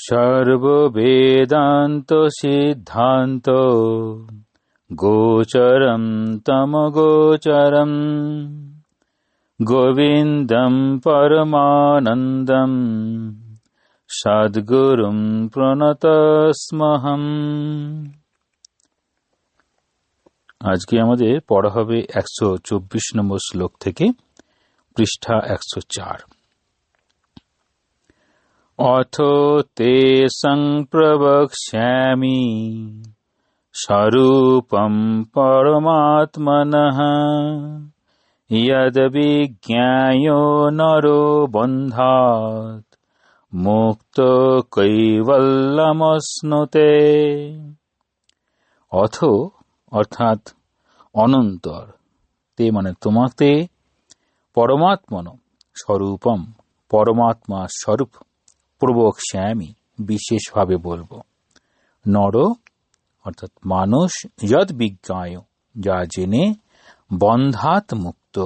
সর্ববেদান্ত সিদ্ধান্ত গোচরম তমগোচরম গোবিন্দম পরমানন্দম সদ্গুরুম প্রণতস্মহম। আজকে আমাদের পড়া হবে 124 নম্বর শ্লোক থেকে পৃষ্ঠা 104। অথো তে সংপ্রবক্ষ্যামি স্বরূপম পরমাত্মনঃ যদ্বিজ্ঞায় নরো বন্ধাৎ মুক্ত কৈবল্যমশ্নুতে। অথ অর্থাৎ অনন্তর, তে মানে তোমাতে, পরমাত্মন স্বরূপম পরমাত্মা স্বরূপ, প্রবক্ষ্যামি বিশেষভাবে বলবো, নর অর্থাৎ মানুষ, যদ বিজ্ঞায় যা জেনে, বন্ধাত মুক্ত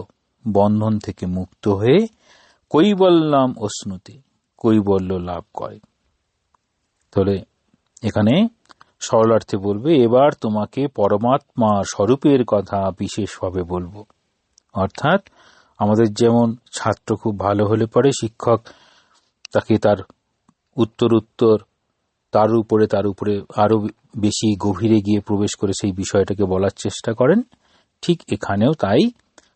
বন্ধন থেকে মুক্ত হয়ে, কৈবল্যম অশ্নুতে কৈবল্য লাভ করে। তাহলে এখানে সরলার্থে বলবে, এবার তোমাকে পরমাত্মা স্বরূপের কথা বিশেষভাবে বলবো। অর্থাৎ আমাদের যেমন ছাত্র খুব ভালো হলে পরে শিক্ষক তাকে তার উত্তর তার উপরে আরো বেশি গভীরে গিয়ে প্রবেশ করে সেই বিষয়টাকে বলার চেষ্টা করেন। ঠিক এখানেও তাই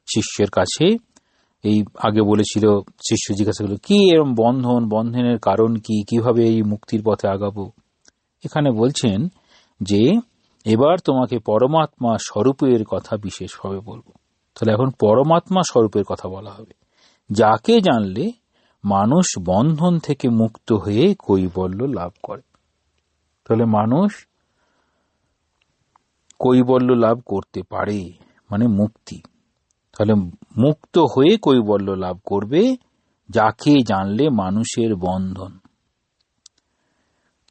শিষ্যের কাছে, এই আগে বলেছিল, শিষ্য জিজ্ঞাসা করল কি এরকম বন্ধনের কারণ কি, কিভাবে এই মুক্তির পথে আগাবো। এখানে বলছেন যে এবার তোমাকে পরমাত্মা স্বরূপের কথা বিশেষভাবে বলবো। তাহলে এখন পরমাত্মা স্বরূপের কথা বলা হবে, যাকে জানলে মানুষ বন্ধন থেকে মুক্ত হয়ে কৈবল্য লাভ করে। তাহলে মানুষ কৈবল্য লাভ করতে পারে মানে মুক্তি। তাহলে মুক্ত হয়ে কৈবল্য লাভ করবে যাকে জানলে মানুষের বন্ধন।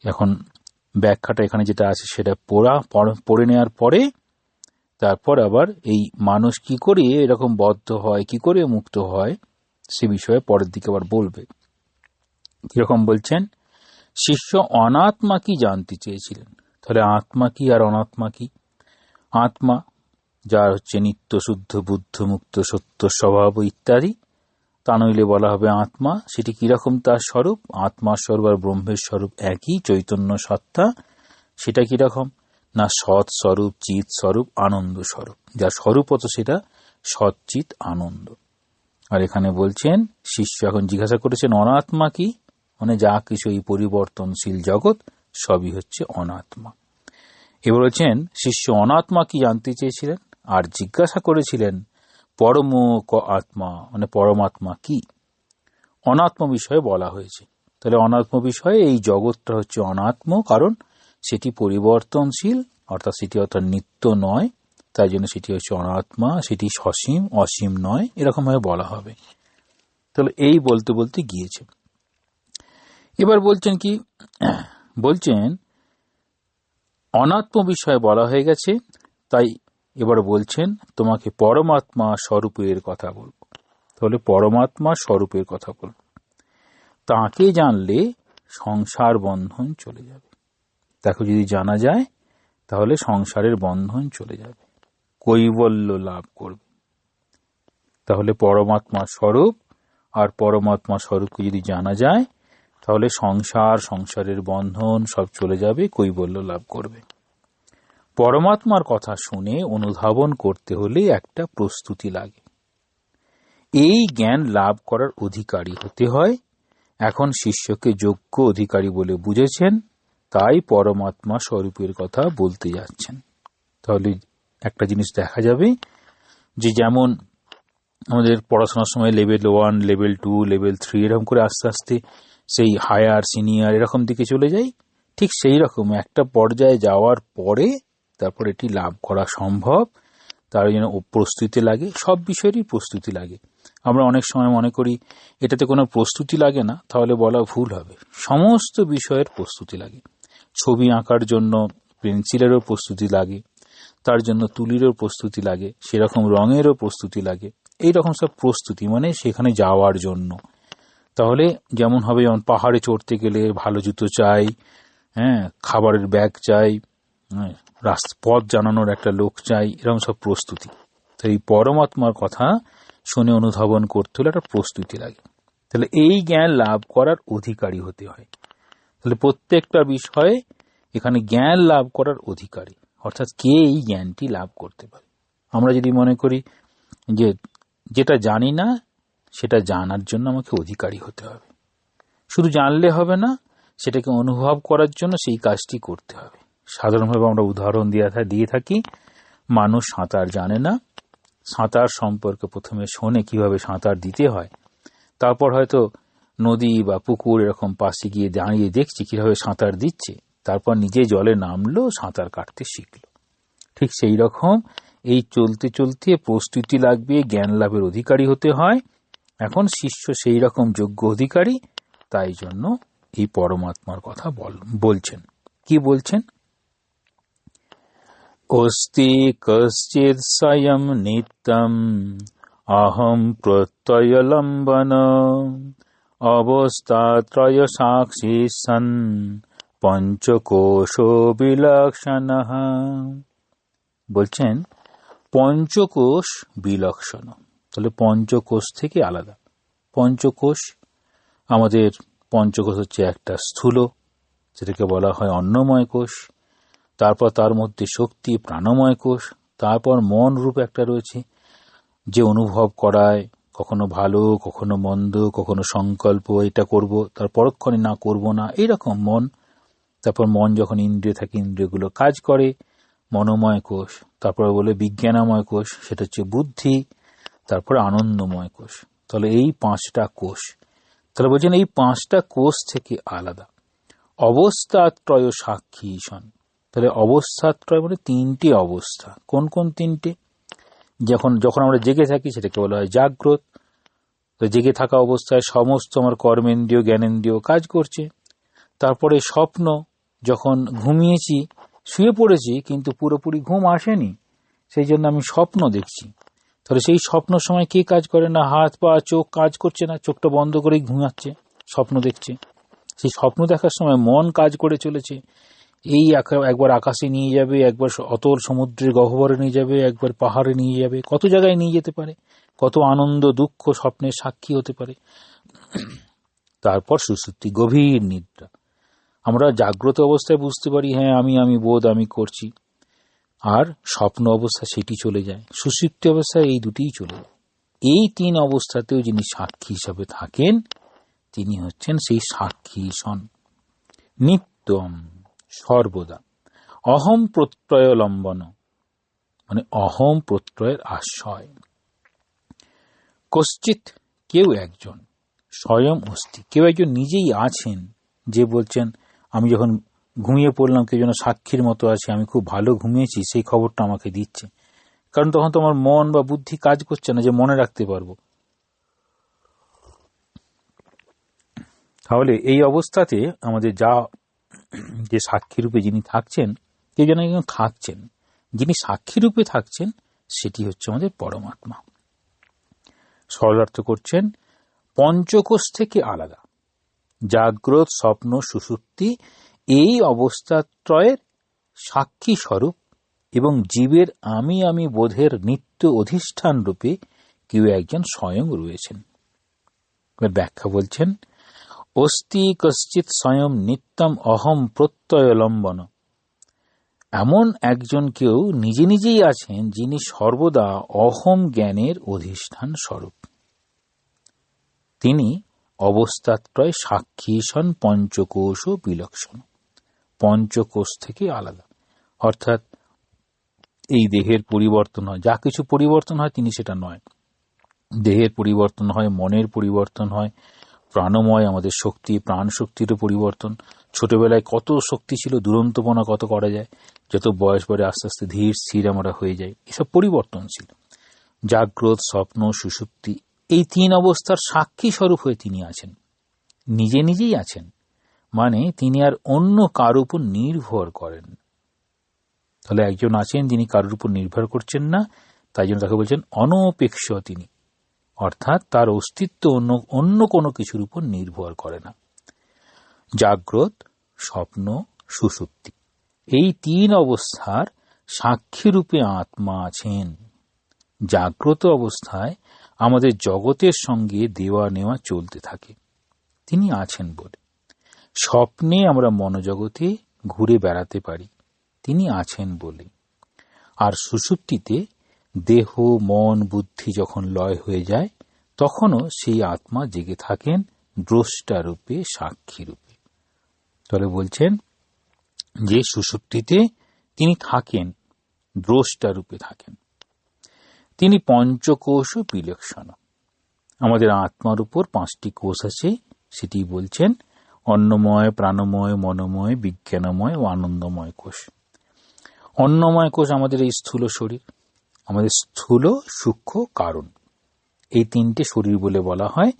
এখন ব্যাখ্যাটা এখানে যেটা আছে সেটা পড়ে নেওয়ার পরে তারপর আবার এই মানুষ কি করে এরকম বদ্ধ হয়, কি করে মুক্ত হয়, সে বিষয়ে পরের দিকে আবার বলবে। কিরকম বলছেন, শিষ্য অনাত্মা কি জানতে চেয়েছিলেন। তাহলে আত্মা কি আর অনাত্মা কি? আত্মা যার হচ্ছে নিত্য শুদ্ধ বুদ্ধ মুক্ত সত্য স্বভাব ইত্যাদি, তা নইলে বলা হবে আত্মা। সেটি কিরকম তার স্বরূপ? আত্মার স্বরূপ আর ব্রহ্মের স্বরূপ একই, চৈতন্য সত্তা। সেটা কিরকম না সৎ স্বরূপ, চিৎ স্বরূপ, আনন্দ স্বরূপ। যার স্বরূপত সেটা সচ্চিৎ আনন্দ। আর এখানে বলছেন শিষ্য এখন জিজ্ঞাসা করেছেন অনাত্মা কি, মানে যা কিছু এই পরিবর্তনশীল জগৎ সবই হচ্ছে অনাত্মা। এবার বলছেন শিষ্য অনাত্মা কি জানতে চেয়েছিলেন আর জিজ্ঞাসা করেছিলেন পরম আত্মা মানে পরমাত্মা কি। অনাত্ম বিষয়ে বলা হয়েছে। তাহলে অনাত্ম বিষয়ে এই জগৎটা হচ্ছে অনাত্ম, কারণ সেটি পরিবর্তনশীল, অর্থাৎ নিত্য নয়, তাই জন্য সেটি হচ্ছে অনাত্মা। সেটি সসীম, অসীম নয়, এরকম ভাবে বলা হবে। তাহলে এই বলতে বলতে গিয়েছে। এবার বলছেন কি, বলছেন অনাত্ম বিষয়ে বলা হয়ে গেছে, তাই এবার বলছেন তোমাকে পরমাত্মা স্বরূপের কথা বলবো। তাহলে পরমাত্মা স্বরূপের কথা বলবো, তাকে জানলে সংসার বন্ধন চলে যাবে। তাকে যদি জানা যায় তাহলে সংসারের বন্ধন চলে যাবে, কৈবল্য লাভ করবে। তাহলে পরমাত্মা স্বরূপ আর পরমাত্মা স্বরূপকে যদি জানা যায় তাহলে সংসারের বন্ধন সব চলে যাবে, কৈবল্য লাভ করবে। পরমাত্মার কথা শুনে অনুধাবন করতে হলে একটা প্রস্তুতি লাগে। এই জ্ঞান লাভ করার অধিকারী হতে হয়। এখন শিষ্যকে যোগ্য অধিকারী বলে বুঝেছেন, তাই পরমাত্মা স্বরূপের কথা বলতে যাচ্ছেন। তাহলে একটা জিনিস দেখা যাবে যে যেমন আমাদের পড়াশোনার সময় লেভেল 1, লেভেল 2, লেভেল 3 এরকম করে আস্তে আস্তে সেই হায়ার, সিনিয়র এরকম দিকে চলে যাই, ঠিক সেই রকম একটা পর্যায়ে যাওয়ার পরে তারপর এটি লাভ করা সম্ভব। তার জন্য প্রস্তুতি লাগে, সব বিষয়েরই প্রস্তুতি লাগে। আমরা অনেক সময় মনে করি এটাতে কোনো প্রস্তুতি লাগে না, তাহলে বলা ভুল হবে। সমস্ত বিষয়ের প্রস্তুতি লাগে। ছবি আঁকার জন্য পেন্সিলেরও প্রস্তুতি লাগে, তার জন্য তুলিরও প্রস্তুতি লাগে, সেরকম রঙেরও প্রস্তুতি লাগে। এইরকম সব প্রস্তুতি মানে সেখানে যাওয়ার জন্য। তাহলে যেমন হবে, যেমন পাহাড়ে চড়তে গেলে ভালো জুতো চাই, হ্যাঁ, খাবারের ব্যাগ চাই, পথ জানানোর একটা লোক চাই, এরকম সব প্রস্তুতি। তো এই পরমাত্মার কথা শুনে অনুধাবন করতে হলে একটা প্রস্তুতি লাগে। তাহলে এই জ্ঞান লাভ করার অধিকারী হতে হয়। তাহলে প্রত্যেকটা বিষয়ে এখানে জ্ঞান লাভ করার অধিকারী, অর্থাৎ কে এই জ্ঞানটি লাভ করতে পারে। আমরা যদি মনে করি যে যেটা জানি না সেটা জানার জন্য আমাকে অধিকারী হতে হবে, শুধু জানলে হবে না, সেটাকে অনুভব করার জন্য সেই কাজটি করতে হবে। সাধারণভাবে আমরা উদাহরণ দিয়ে থাকি, মানুষ সাঁতার জানে না, সাঁতার সম্পর্কে প্রথমে শোনে কিভাবে সাঁতার দিতে হয়, তারপর হয়তো নদী বা পুকুর এরকম পাশে গিয়ে দাঁড়িয়ে দেখছি কিভাবে সাঁতার দিচ্ছে, তারপর নিজে জলে নামলো, সাঁতার কাটতে শিখলো। ঠিক সেই রকম এই চলতে চলতে প্রস্তুতি লাগবে, জ্ঞান লাভের অধিকারী হতে হয়। এখন শিষ্য সেই রকম যোগ্য অধিকারী, তাই জন্য এই পরমাত্মার কথা বলছেন। কি বলছেন? অস্তি কশ্চিৎ স্বয়ং নিত্যম অহম প্রত্যয়লম্বন অবস্থাত্রয় সাক্ষী সন পঞ্চকোশ বিলক্ষণঃ। বলছেন পঞ্চকোশ বিলক্ষণ, তাহলে পঞ্চকোষ থেকে আলাদা। পঞ্চকোষ, আমাদের পঞ্চকোষ হচ্ছে একটা স্থূল, যেটাকে বলা হয় অন্নময় কোষ, তারপর তার মধ্যে শক্তি প্রাণময় কোষ, তারপর মন রূপ একটা রয়েছে যে অনুভব করায়, কখনো ভালো কখনো মন্দ, কখনো সংকল্প এটা করব, তার পরক্ষণে না করব না, এইরকম মন। তারপর মন যখন ইন্দ্রিয় থাকে, ইন্দ্রিয়গুলো কাজ করে, মনোময় কোষ। তারপরে বলে বিজ্ঞানময় কোষ, সেটা হচ্ছে বুদ্ধি। তারপরে আনন্দময় কোষ। তাহলে এই 5টা কোষ। তাহলে বলছেন এই 5টা কোষ থেকে আলাদা। অবস্থাত্রয় সাক্ষী ঈশন। তাহলে অবস্থাত্রয় মানে 3টি অবস্থা। কোন কোন 3টে? যখন আমরা জেগে থাকি সেটাকে বলা হয় জাগ্রত। তো জেগে থাকা অবস্থায় সমস্ত আমার কর্মেন্দ্রিয় জ্ঞানেন্দ্রিয় কাজ করছে। তারপরে স্বপ্ন, যখন ঘুমিয়েছি, শুয়ে পড়েছি কিন্তু পুরোপুরি ঘুম আসেনি, সেই জন্য আমি স্বপ্ন দেখছি। তাহলে সেই স্বপ্নের সময় কে কাজ করে না? হাত পা চোখ কাজ করছে না, চোখটা বন্ধ করেই ঘুমাচ্ছে, স্বপ্ন দেখছে। সেই স্বপ্ন দেখার সময় মন কাজ করে চলেছে। এই একবার আকাশে নিয়ে যাবে, একবার অতল সমুদ্রের গহ্বরে নিয়ে যাবে, একবার পাহাড়ে নিয়ে যাবে, কত জায়গায় নিয়ে যেতে পারে, কত আনন্দ দুঃখ স্বপ্নের সাক্ষী হতে পারে। তারপর সুষুপ্তি, গভীর নিদ্রা। আমরা জাগ্রত অবস্থায় বুঝতে পারি হ্যাঁ আমি বোধ আমি করছি, আর স্বপ্ন অবস্থা সেটি চলে যায়। সুষুপ্তি অবস্থায় এই দুটিই চলে যায়। এই 3 অবস্থাতেও যিনি সাক্ষী হিসাবে থাকেন তিনি হচ্ছেন সেই সাক্ষী ঈশন। নিত্যম, সর্বদা। অহম প্রত্যয় লম্বন, মানে অহম প্রত্যয়ের আশ্রয়। কশ্চিৎ, কেউ একজন। স্বয়ং অস্তি, কেউ একজন নিজেই আছেন, যে বলছেন আমি যখন ঘুমিয়ে পড়লাম কেউ যেন সাক্ষীর মতো আছে, আমি খুব ভালো ঘুমিয়েছি, সেই খবরটা আমাকে দিচ্ছে। কারণ তখন তোমার মন বা বুদ্ধি কাজ করছে না যে মনে রাখতে পারবো। তাহলে এই অবস্থাতে আমাদের যে সাক্ষী রূপে যিনি থাকছেন, কেউ যেন একজন থাকছেন, যিনি সাক্ষী রূপে থাকছেন সেটি হচ্ছে আমাদের পরমাত্মা। সরলার্থ করছেন পঞ্চকোষ থেকে আলাদা, জাগ্রত স্বপ্ন সুষুপ্তি এই অবস্থাত্রয়ের সাক্ষী স্বরূপ এবং জীবের আমি বোধের নিত্য অধিষ্ঠান রূপে কেউ একজন স্বয়ং রয়েছেন। ব্যাখ্যা বলছেন অস্তি কশ্চিৎ স্বয়ং নিত্যম অহম প্রত্যয় লম্বন। এমন একজন কেউ নিজে নিজেই আছেন যিনি সর্বদা অহম জ্ঞানের অধিষ্ঠান স্বরূপ। তিনি অবস্থাত্রয় সাক্ষী ঈশন পঞ্চকোশ বিলক্ষণ, পঞ্চকোষ থেকে আলাদা। অর্থাৎ এই দেহের পরিবর্তন হয়, যা কিছু পরিবর্তন হয় তিনি সেটা নয়। দেহের পরিবর্তন হয়, মনের পরিবর্তন হয়, প্রাণময় আমাদের শক্তি, প্রাণ শক্তিরও পরিবর্তন। ছোটবেলায় কত শক্তি ছিল, দুরন্তপনা কত করা যায়, যত বয়স বাড়ে আস্তে আস্তে ধীর স্থির আমরা হয়ে যাই, এসব পরিবর্তনশীল। জাগ্রত স্বপ্ন সুষুপ্তি এই 3 অবস্থার সাক্ষী স্বরূপ হয়ে তিনি আছেন, নিজে নিজেই আছেন। মানে তিনি আর অন্য কারোর উপর নির্ভর করেন। তাহলে একজন আছেন যিনি কারোর উপর নির্ভর করছেন না, তাই জন্য তাকে বলছেন অনপেক্ষ। তিনি অর্থাৎ তার অস্তিত্ব অন্য কোনো কিছুর উপর নির্ভর করে না। জাগ্রত, স্বপ্ন, সুষুপ্তি, এই তিন অবস্থার সাক্ষী রূপে আত্মা আছেন। জাগ্রত অবস্থায় আমাদের জগতের সঙ্গে দেওয়া নেওয়া চলতে থাকে, তিনি আছেন বলে। স্বপ্নে আমরা মনোজগতে ঘুরে বেড়াতে পারি, তিনি আছেন বলে। আর সুষুপ্তিতে দেহ, মন, বুদ্ধি যখন লয় হয়ে যায়, তখনও সেই আত্মা জেগে থাকেন দ্রষ্টা রূপে, সাক্ষী রূপে। তাহলে বলছেন যে সুষুপ্তিতে তিনি থাকেন, দ্রষ্টা রূপে থাকেন। তিনি পঞ্চকোষ বিলক্ষণ। আমাদের আত্মার উপর 5টি কোষ আছে, সেটি বলছেন অন্নময়, প্রাণময়, মনোময়, বিজ্ঞানময় ও আনন্দময় কোষ। অন্নময় কোষ আমাদের এই স্থূল শরীর, আমাদের স্থূল, সূক্ষ্ম, কারণ, এই 3টে শরীর বলে বলা হয়।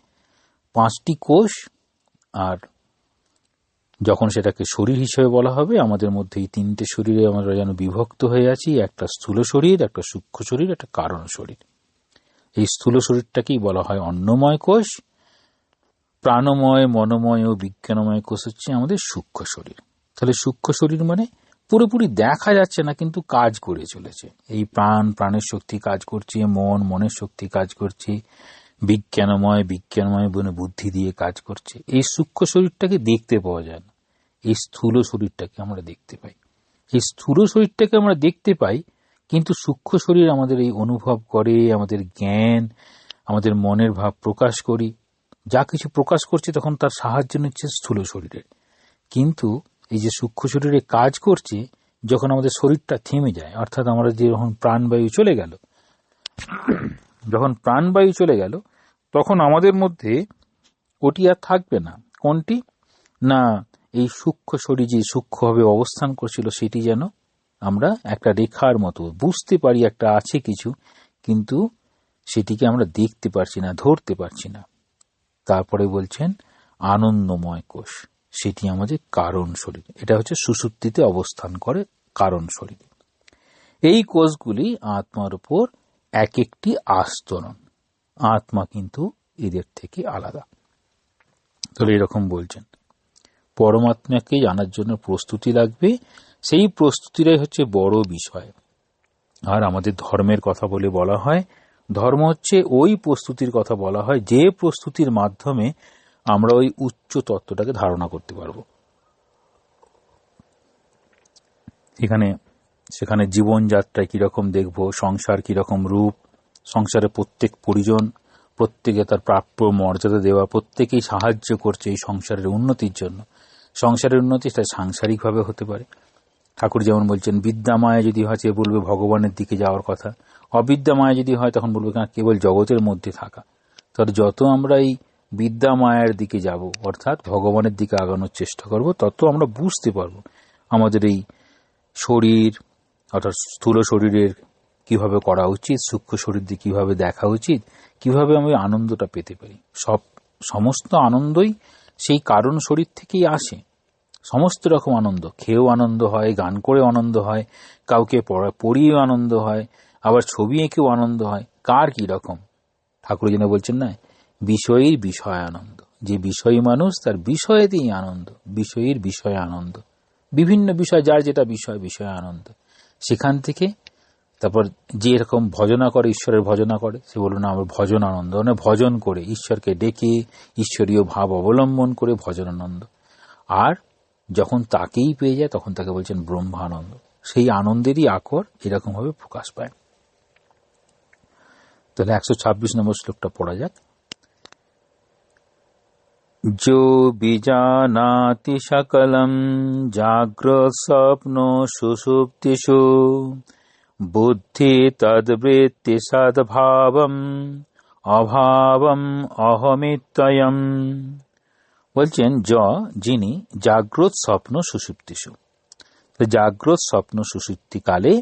5টি কোষ, আর যখন সেটাকে শরীর হিসেবে বলা হবে, আমাদের মধ্যে এই 3টে শরীরে আমরা যেন বিভক্ত হয়ে আছি। একটা স্থূল শরীর, একটা সূক্ষ্ম শরীর, একটা কারণ শরীর। এই স্থূল শরীরটাকেই বলা হয় অন্নময় কোষ। প্রাণময়, মনোময় ও বিজ্ঞানময় কোষ হচ্ছে আমাদের সূক্ষ্ম শরীর। তাহলে সূক্ষ্ম শরীর মানে পুরোপুরি দেখা যাচ্ছে না, কিন্তু কাজ করে চলেছে। এই প্রাণ, প্রাণের শক্তি কাজ করছে, মন, মনের শক্তি কাজ করছে, বিজ্ঞানময় বুদ্ধি দিয়ে কাজ করছে। এই সূক্ষ্ম শরীরটাকে দেখতে পাওয়া যায় না, এই স্থূল শরীরটাকে আমরা দেখতে পাই। এই স্থূল শরীরটাকে আমরা দেখতে পাই, কিন্তু সূক্ষ্ম শরীর আমাদের এই অনুভব করে, আমাদের জ্ঞান, আমাদের মনের ভাব প্রকাশ করি, যা কিছু প্রকাশ করছে তখন তার সাহায্য নিচ্ছে স্থূল শরীরের। কিন্তু এই যে সূক্ষ্ম শরীরে কাজ করছে, যখন আমাদের শরীরটা থেমে যায়, অর্থাৎ আমরা যখন প্রাণবায়ু চলে গেল, তখন আমাদের মধ্যে ওটি আর থাকবে না। কোনটি? না, এই সূক্ষ্ম শরীর যে সূক্ষ্মভাবে অবস্থান করছিল, সেটি যেন আমরা একটা রেখার মতো বুঝতে পারি একটা আছে কিছু, কিন্তু সেটিকে আমরা দেখতে পারছি না, ধরতে পারছি না। তারপরে বলছেন আনন্দময় কোষ, সেটি আমাদের কারণ শরীর। এটা হচ্ছে সুষুপ্তিতে অবস্থান করে কারণ শরীর। এই কোষগুলি আত্মার উপর এক একটি আস্তরণ, আত্মা কিন্তু এদের থেকে আলাদা। তাহলে এরকম বলছেন পরমাত্মাকে জানার জন্য প্রস্তুতি লাগবে, সেই প্রস্তুতিটাই হচ্ছে বড় বিষয়। আর আমাদের ধর্মের কথা বলে বলা হয়, ধর্ম হচ্ছে ওই প্রস্তুতির কথা বলা হয় যে প্রস্তুতির মাধ্যমে আমরা ওই উচ্চ তত্ত্বটাকে ধারণা করতে পারবো। সেখানে জীবনযাত্রায় কিরকম দেখব, সংসার কিরকম রূপ, সংসারে প্রত্যেক পরিজন, প্রত্যেকে তার প্রাপ্য মর্যাদা দেওয়া, প্রত্যেকেই সাহায্য করছে এই সংসারের উন্নতির জন্য। সংসারের উন্নতি সেটা সাংসারিকভাবে হতে পারে। ঠাকুর যেমন বলছেন, বিদ্যামায়া যদি হয় সে বলবে ভগবানের দিকে যাওয়ার কথা, অবিদ্যামায়া যদি হয় তখন বলবে কেবল জগতের মধ্যে থাকা। তাহলে যত আমরা এই বিদ্যামায়ার দিকে যাব, অর্থাৎ ভগবানের দিকে আগানোর চেষ্টা করব, তত আমরা বুঝতে পারবো আমাদের এই শরীর, অর্থাৎ স্থূল শরীরের কিভাবে করা উচিত, সূক্ষ্ম শরীর দিয়ে কিভাবে দেখা উচিত, কিভাবে আমি আনন্দটা পেতে পারি। সমস্ত আনন্দই সেই কারণ শরীর থেকেই আসে। সমস্ত রকম আনন্দ, খেয়েও আনন্দ হয়, গান করে আনন্দ হয়, কাউকে পড়িয়েও আনন্দ হয়, আবার ছবি এঁকেও আনন্দ হয়। কার কি রকম? ঠাকুর যেন বলছেন না, বিষয়ের বিষয় আনন্দ। যে বিষয়ী মানুষ তার বিষয়েতেই আনন্দ, বিষয়ের বিষয় আনন্দ। বিভিন্ন বিষয়, যার যেটা বিষয় আনন্দ। সেখান থেকে তারপর যে এরকম ভজনা করে, ঈশ্বরের ভজনা করে, সে বলল না আমার ভজন আনন্দ, মানে ভজন করে ঈশ্বরকে ডেকে ঈশ্বরীয় ভাব অবলম্বন করে ভজন আনন্দ। আর যখন তাকেই পেয়ে যায় তখন তাকে বলছেন ব্রহ্মানন্দ। সেই আনন্দেরই আকর এরকম ভাবে প্রকাশ পায়। তাহলে 126 নম্বর শ্লোকটা পড়া যাক। जो बीजानाति सकलम जाग्रत स्वप्न सुषुप्तिषु बुद्धि तद्वृत्ति सद्भावम अभावम अहमित्ययम्। বলছেন যিনি জাগ্রত স্বপ্ন সুষুপ্তিষু, জাগ্রত স্বপ্ন সুষুপ্তিকালে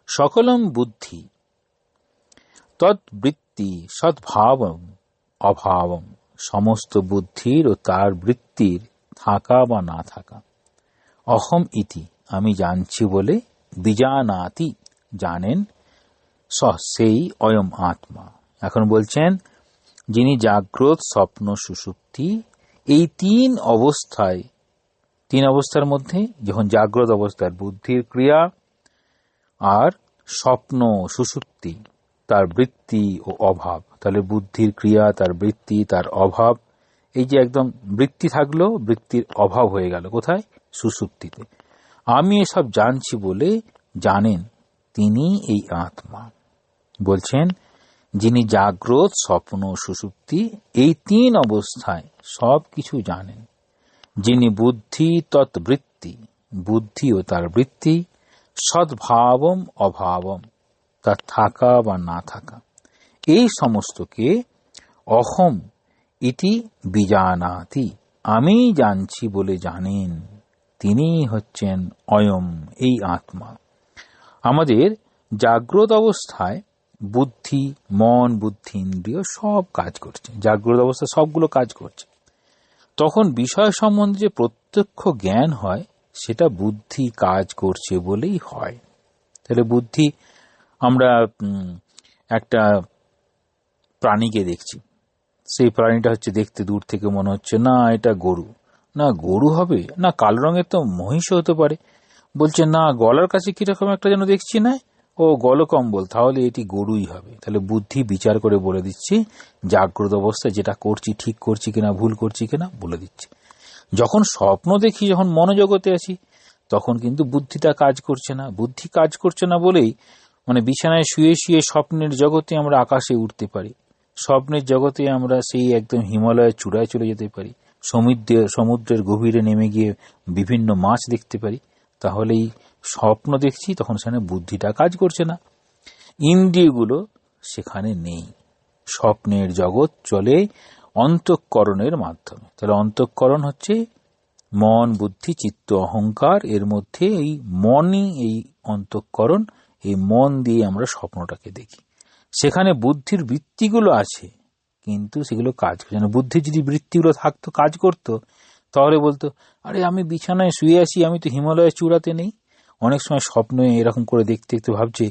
সকলম বুদ্ধি তদ্বৃত্তি সদ্ভাবম অভাবম, সমস্ত বুদ্ধির ও তার বৃত্তির থাকা বা না থাকা, অহম ইতি আমি জানছি বলে, বিজানাতি জানেন, সেই অয়ম আত্মা। এখন বলছেন যিনি জাগ্রত, স্বপ্ন, সুষুপ্তি, এই তিন অবস্থার মধ্যে যখন জাগ্রত অবস্থার বুদ্ধির ক্রিয়া, আর স্বপ্ন সুষুপ্তি তার বৃত্তি ও অভাব, তাহলে বুদ্ধির ক্রিয়া, তার বৃত্তি, তার অভাব, এই যে একদম বৃত্তি থাকলো, বৃত্তির অভাব হয়ে গেল কোথায়? সুষুপ্তিতে। আমি এসব জানছি বলে জানেন, তিনি এই আত্মা। বলছেন যিনি জাগ্রত, স্বপ্ন, সুষুপ্তি এই তিন অবস্থায় সব কিছু জানেন, যিনি বুদ্ধি তৎবৃত্তি, বুদ্ধি ও তার বৃত্তি, সদ্ভাবম অভাবম, তার থাকা বা না থাকা, এই সমস্তকে অহম ইতি বিজানাতি, আমি জানছি বলে জানেন, তিনি হচ্ছেন অয়ম, এই আত্মা। আমাদের জাগ্রত অবস্থায় বুদ্ধি, মন, বুদ্ধি, ইন্দ্রিয় সব কাজ করছে, জাগ্রত অবস্থায় সবগুলো কাজ করছে। তখন বিষয় সম্বন্ধে যে প্রত্যক্ষ জ্ঞান হয়, সেটা বুদ্ধি কাজ করছে বলেই হয়। তাহলে বুদ্ধি, আমরা একটা প্রাণীকে দেখছি, সেই প্রাণীটা হচ্ছে দেখতে দূর থেকে মনে হচ্ছে না এটা গরু, না গরু হবে, না কালো রঙের তো মহিষও হতে পারে, বলছে না গলার কাছে কিরকম একটা যেন দেখছি, না ও গলকম্বল, তাহলে এটি গরুই হবে। তাহলে বুদ্ধি বিচার করে বলে দিচ্ছে জাগ্রত অবস্থায় যেটা করছি ঠিক করছি কিনা, ভুল করছি কিনা বলে দিচ্ছে। যখন স্বপ্ন দেখি, যখন মনোজগতে আছি, তখন কিন্তু বুদ্ধিটা কাজ করছে না। বুদ্ধি কাজ করছে না বলেই বিছানায় শুয়ে শুয়ে স্বপ্নের জগতে আমরা আকাশে উঠতে পারি, স্বপ্নের জগতে আমরা সেই একদম হিমালয়ের চূড়ায় চলে যেতে পারি, সমুদ্রের গভীরে নেমে গিয়ে বিভিন্ন মাছ দেখতে পারি। তাহলেই স্বপ্ন দেখছি, তখন সেখানে বুদ্ধিটা কাজ করছে না, ইন্দ্রিয়গুলো সেখানে নেই। স্বপ্নের জগৎ চলে অন্তঃকরণের মাধ্যমে। তাহলে অন্তঃকরণ হচ্ছে মন, বুদ্ধি, চিত্ত, অহংকার, এর মধ্যে এই মনই এই অন্তঃকরণ, এই মন দিয়ে আমরা স্বপ্নটাকে দেখি। সেখানে বুদ্ধির বৃত্তিগুলো আছে, কিন্তু সেগুলো কাজ করছে না। বুদ্ধির যদি বৃত্তিগুলো থাকতো, কাজ করতো, তাহলে বলতো আরে আমি বিছানায় শুয়ে আছি, আমি তো হিমালয়ের চূড়াতে নেই। অনেক সময় স্বপ্নে এরকম করে দেখতে দেখতে ভাবছে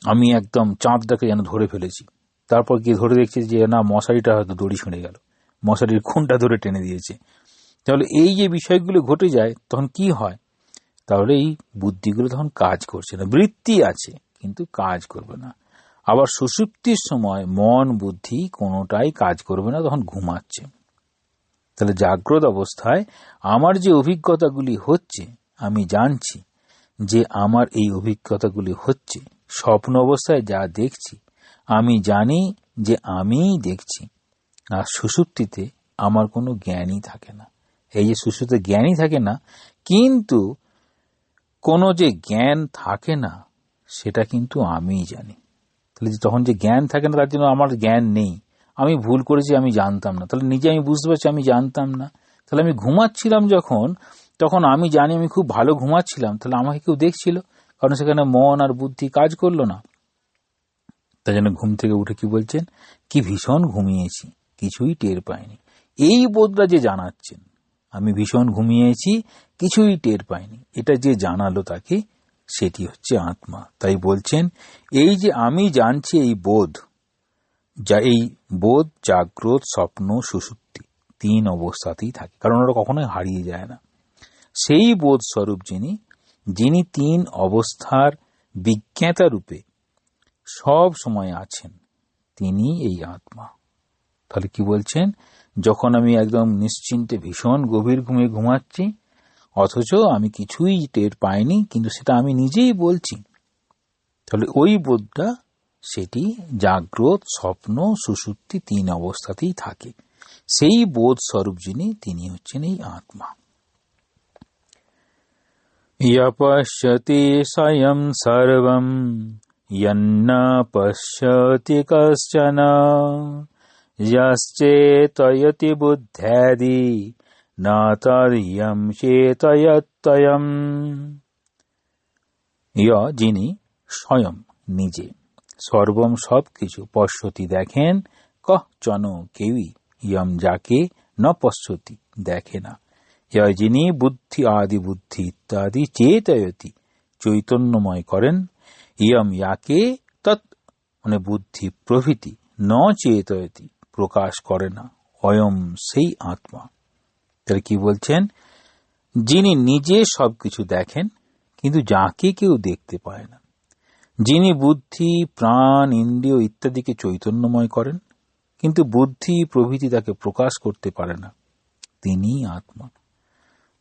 আমি একদম চাঁদটাকে যেন ধরে ফেলেছি, তারপর গিয়ে ধরে দেখছি যে না, মশারিটা হয়তো দড়ি ছিঁড়ে গেল, মশারির খুনটা ধরে টেনে দিয়েছে। তাহলে এই যে বিষয়গুলো ঘটে যায়, তখন কি হয়? তাহলে এই বুদ্ধিগুলো তখন কাজ করছে না, বৃত্তি আছে কিন্তু কাজ করবে না। আবার সুষুপ্তির সময় মন, বুদ্ধি কোনোটাই কাজ করবে না, তখন ঘুমাচ্ছে। তাহলে জাগ্রত অবস্থায় আমার যে অভিজ্ঞতাগুলি হচ্ছে, আমি জানছি যে আমার এই অভিজ্ঞতাগুলি হচ্ছে। স্বপ্ন অবস্থায় যা দেখছি, আমি জানি যে আমিই দেখছি। আর সুষুপ্তিতে আমার কোনো জ্ঞানই থাকে না। এই যে সুষুপ্তিতে জ্ঞানই থাকে না, কিন্তু কোনো যে জ্ঞান থাকে না, সেটা কিন্তু আমিই জানি। তাহলে তখন যে জ্ঞান থাকে না, তার জন্য আমার জ্ঞান নেই, আমি ভুল করেছি, আমি জানতাম না, তাহলে নিজে আমি বুঝতে পারছি আমি জানতাম না। তাহলে আমি ঘুমাচ্ছিলাম যখন, তখন আমি জানি আমি খুব ভালো ঘুমাচ্ছিলাম, তাহলে আমাকে কেউ দেখছিল, কারণ সেখানে মন আর বুদ্ধি কাজ করলো না। তাই জন্য ঘুম থেকে উঠে কি বলছেন, কি ভীষণ ঘুমিয়েছি, কিছুই টের পাইনি। এই বোধটা যে জানাচ্ছেন, আমি ভীষণ ঘুমিয়েছি, কিছুই টের পাইনি, এটা যে জানালো তাকে, সেটি হচ্ছে আত্মা। তাই বলছেন এই যে আমি জানছি, এই বোধ, এই বোধ জাগ্রত, স্বপ্ন, সুষুপ্তি তিন অবস্থাতেই থাকে, কারণ ওরা কখনোই হারিয়ে যায় না। সেই বোধ স্বরূপ যিনি তিন অবস্থার বিজ্ঞাতা রূপে সব সময় আছেন, তিনি এই আত্মা। তাহলে কি বলছেন, যখন আমি একদম নিশ্চিন্তে ভীষণ গভীর ঘুমে ঘুমাচ্ছি, অথচ আমি কিছুই টের পাইনি, কিন্তু সেটা আমি নিজেই বলছি, তাহলে ওই বোধটা, সেটি জাগ্রত, স্বপ্ন, সুষুপ্তি তিন অবস্থাতেই থাকে। সেই বোধ স্বরূপ তিনি হচ্ছেন এই আত্মা। ইয়পশ্যতি স্বয়ং সর্বং ইয়ন্ন পশ্যতি কশ্চন যশ্চেতয়তি বুদ্ধ্যাদি না তদ্যং চেতয়ত্যয়ং। যিনি স্বয়ং নিজে, সর্বম সবকিছু, পশ্যতি দেখেন, কশ্চন কেউই, ইয়ম যাকে, ন পশ্যতি দেখে না, যিনি বুদ্ধি আদি বুদ্ধি ইত্যাদি চেতয়তি চৈতন্যময় করেন, ইয়ম ইয়াকে, তৎ বুদ্ধি প্রভৃতি, ন চেতয়তি প্রকাশ করে না, অয়ম সেই আত্মা। তাহলে কি বলছেন? যিনি নিজে সবকিছু দেখেন কিন্তু যাকে কেউ দেখতে পায় না, যিনি বুদ্ধি, প্রাণ, ইন্দ্রিয় ইত্যাদিকে চৈতন্যময় করেন কিন্তু বুদ্ধি প্রভৃতি তাকে প্রকাশ করতে পারে না, তিনি আত্মা।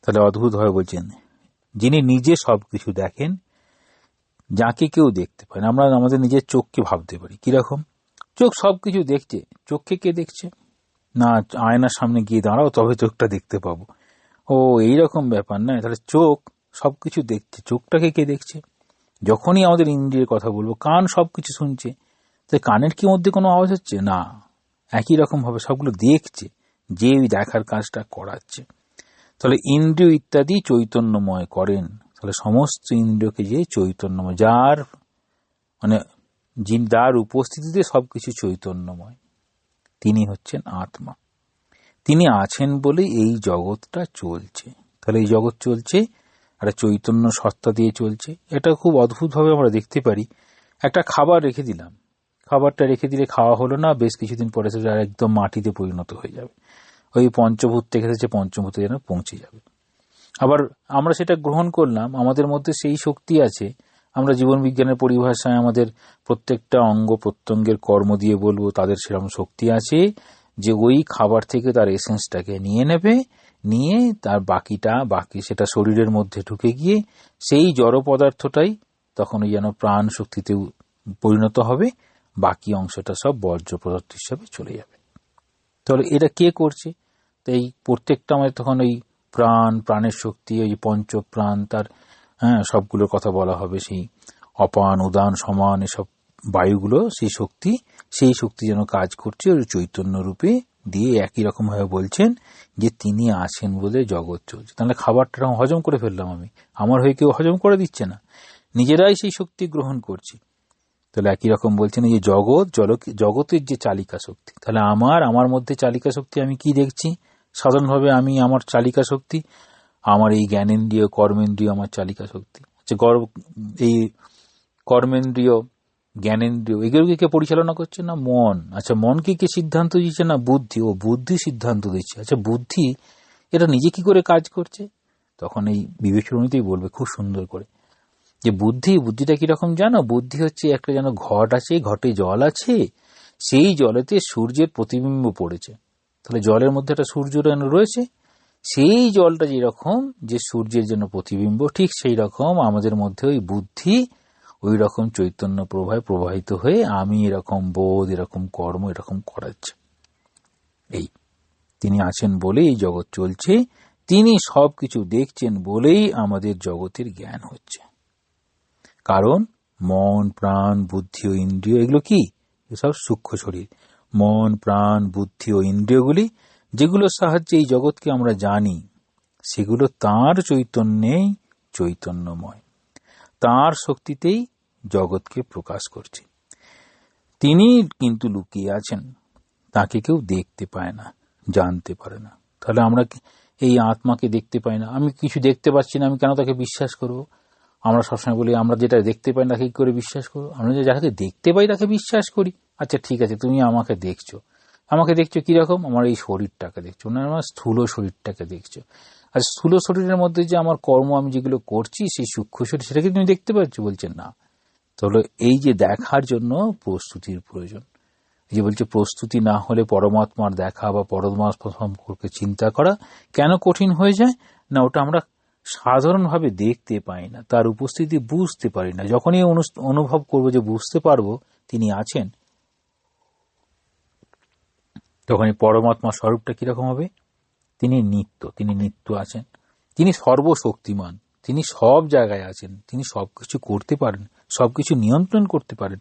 তাহলে অদ্ভুতভাবে বলছেন, যিনি নিজে সবকিছু দেখেন, যাকে কেউ দেখতে পায় না। আমরা আমাদের নিজের চোখকে ভাবতে পারি কিরকম, চোখ সবকিছু দেখছে, চোখকে কে দেখছে? না, আয়নার সামনে গিয়ে দাঁড়াও তবে চোখটা দেখতে পাবো। ও এইরকম ব্যাপার না। তাহলে চোখ সবকিছু দেখছে, চোখটাকে কে দেখছে? যখনই আমাদের ইন্দ্রিয়ের কথা বলবো, কান সবকিছু শুনছে, তাই কানের কি মধ্যে কোনো আওয়াজ হচ্ছে না? একই রকম ভাবে সবগুলো দেখছে, যে ওই দেখার কাজটা করাচ্ছে। তাহলে ইন্দ্রিয় ইত্যাদি চৈতন্যময় করেন। তাহলে সমস্ত ইন্দ্রিয়কে যে চৈতন্যময়, যার মানে যার উপস্থিতিতে সবকিছু চৈতন্যময়, তিনি হচ্ছেন আত্মা। তিনি আছেন বলে এই জগৎটা চলছে। তাহলে এই জগৎ চলছে একটা চৈতন্য সত্তা দিয়ে চলছে। এটা খুব অদ্ভুতভাবে আমরা দেখতে পারি। একটা খাবার রেখে দিলাম, খাবারটা রেখে দিলে খাওয়া হলো না, বেশ কিছুদিন পরে সেটা একদম মাটিতে পরিণত হয়ে যাবে। ওই পঞ্চভূত থেকে এসেছে, পঞ্চভূতে যেন পৌঁছে যাবে। আবার আমরা সেটা গ্রহণ করলাম, আমাদের মধ্যে সেই শক্তি আছে। আমরা জীবন বিজ্ঞানের পরিভাষায় আমাদের প্রত্যেকটা অঙ্গ প্রত্যঙ্গের কর্ম দিয়ে বলবো তাদের সেরকম শক্তি আছে যে ওই খাবার থেকে তার এসেন্সটাকে নিয়ে নেবে, নিয়ে তার বাকি সেটা শরীরের মধ্যে ঢুকে গিয়ে সেই জড় পদার্থটাই তখন ওই যেন প্রাণ শক্তিতে পরিণত হবে, বাকি অংশটা সব বর্জ্য পদার্থ হিসাবে চলে যাবে। তাহলে এটা কে করছে? তো এই প্রত্যেকটা আমাদের তখন ওই প্রাণের শক্তি, ওই পঞ্চ প্রাণ, তার সবগুলোর কথা বলা হবে। সেই অপান, উদান, সমান, এসব বায়ুগুলো, সেই শক্তি যেন কাজ করছে ওই চৈতন্য রূপে দিয়ে। একই রকম ভাবে বলছেন যে তিনি আছেন বলে জগৎ চলছে। তাহলে খাবারটা হজম করে ফেললাম আমি, আমার হয়ে কেউ হজম করে দিচ্ছে না, নিজেরাই সেই শক্তি গ্রহণ করছি। তাহলে একই রকম বলছেন যে জগতের যে চালিকা শক্তি, তাহলে আমার মধ্যে চালিকা শক্তি আমি কি দেখছি? সাধারণভাবে আমি আমার চালিকা শক্তি, আমার এই জ্ঞানেন্দ্রিয়, কর্মেন্দ্রিয় আমার চালিকা শক্তি। এই কর্মেন্দ্রিয়, জ্ঞানেন্দ্রিয়, এগুলোকে কে পরিচালনা করছে? না, মন। আচ্ছা, মনকে কে সিদ্ধান্ত দিচ্ছে? না, বুদ্ধি। ও বুদ্ধি সিদ্ধান্ত দিচ্ছে। আচ্ছা, বুদ্ধি এটা নিজে কি করে কাজ করছে? তখন এই বিবেচনীতেই বলবে খুব সুন্দর করে যে বুদ্ধিটা কিরকম জানো? বুদ্ধি হচ্ছে একটা যেন ঘট আছে, ঘটে জল আছে, সেই জলেতে সূর্যের প্রতিবিম্ব পড়েছে। তাহলে জলের মধ্যে একটা সূর্য রয়েছে, সেই জলটা যেরকম যে সূর্যের জন্য প্রতিবিম্ব, ঠিক সেই রকম আমাদের মধ্যে ওই বুদ্ধি ওই রকম চৈতন্য প্রভায় প্রবাহিত হয়ে আমি এরকম বোধ, এরকম কর্ম, এরকম করাচ্ছে। এই তিনি আছেন বলেই এই জগৎ চলছে, তিনি সবকিছু দেখছেন বলেই আমাদের জগতের জ্ঞান হচ্ছে। কারণ মন, প্রাণ, বুদ্ধি ও ইন্দ্রিয়, এগুলো কি? এসব সূক্ষ্ম শরীর। মন, প্রাণ, বুদ্ধি ও ইন্দ্রিয়গুলি যেগুলোর সাহায্যে এই জগৎকে আমরা জানি, সেগুলো তাঁর চৈতন্যেই চৈতন্যময়, তাঁর শক্তিতেই জগৎকে প্রকাশ করছে। তিনি কিন্তু লুকিয়ে আছেন, তাকে কেউ দেখতে পায় না, জানতে পারে না। তাহলে আমরা এই আত্মাকে দেখতে পাই না, আমি কিছু দেখতে পাচ্ছি না, আমি কেন তাকে বিশ্বাস করব? আমরা সবসময় বলি আমরা যেটা দেখতে পাই না তাকে কি করে বিশ্বাস করবো? আমরা যাকে দেখতে পাই তাকে বিশ্বাস করি। আচ্ছা ঠিক আছে, তুমি আমাকে দেখছো কিরকম? আমার এই শরীরটাকে দেখছো না, আমার স্থূল শরীরটাকে দেখছো। আর স্থূল শরীরের মধ্যে যে আমার কর্ম আমি যেগুলো করছি, সেই সূক্ষ্ম শরীর, সেটাকে তুমি দেখতে পাচ্ছ? বলছেন না। তাহলে এই যে দেখার জন্য প্রস্তুতির প্রয়োজন। এই যে বলছে প্রস্তুতি না হলে পরমাত্মার দেখা বা পরমাত্মা সম্পর্কে চিন্তা করা কেন কঠিন হয়ে যায়? না, ওটা আমরা সাধারণভাবে দেখতে পাই না, তার উপস্থিতি বুঝতে পারি না। যখনই অনুভব করবো যে বুঝতে পারবো তিনি আছেন, তখন এই পরমাত্মা স্বরূপটা কিরকম হবে? তিনি নিত্য আছেন, তিনি সর্বশক্তিমান, তিনি সব জায়গায় আছেন, তিনি সবকিছু করতে পারেন, সবকিছু নিয়ন্ত্রণ করতে পারেন।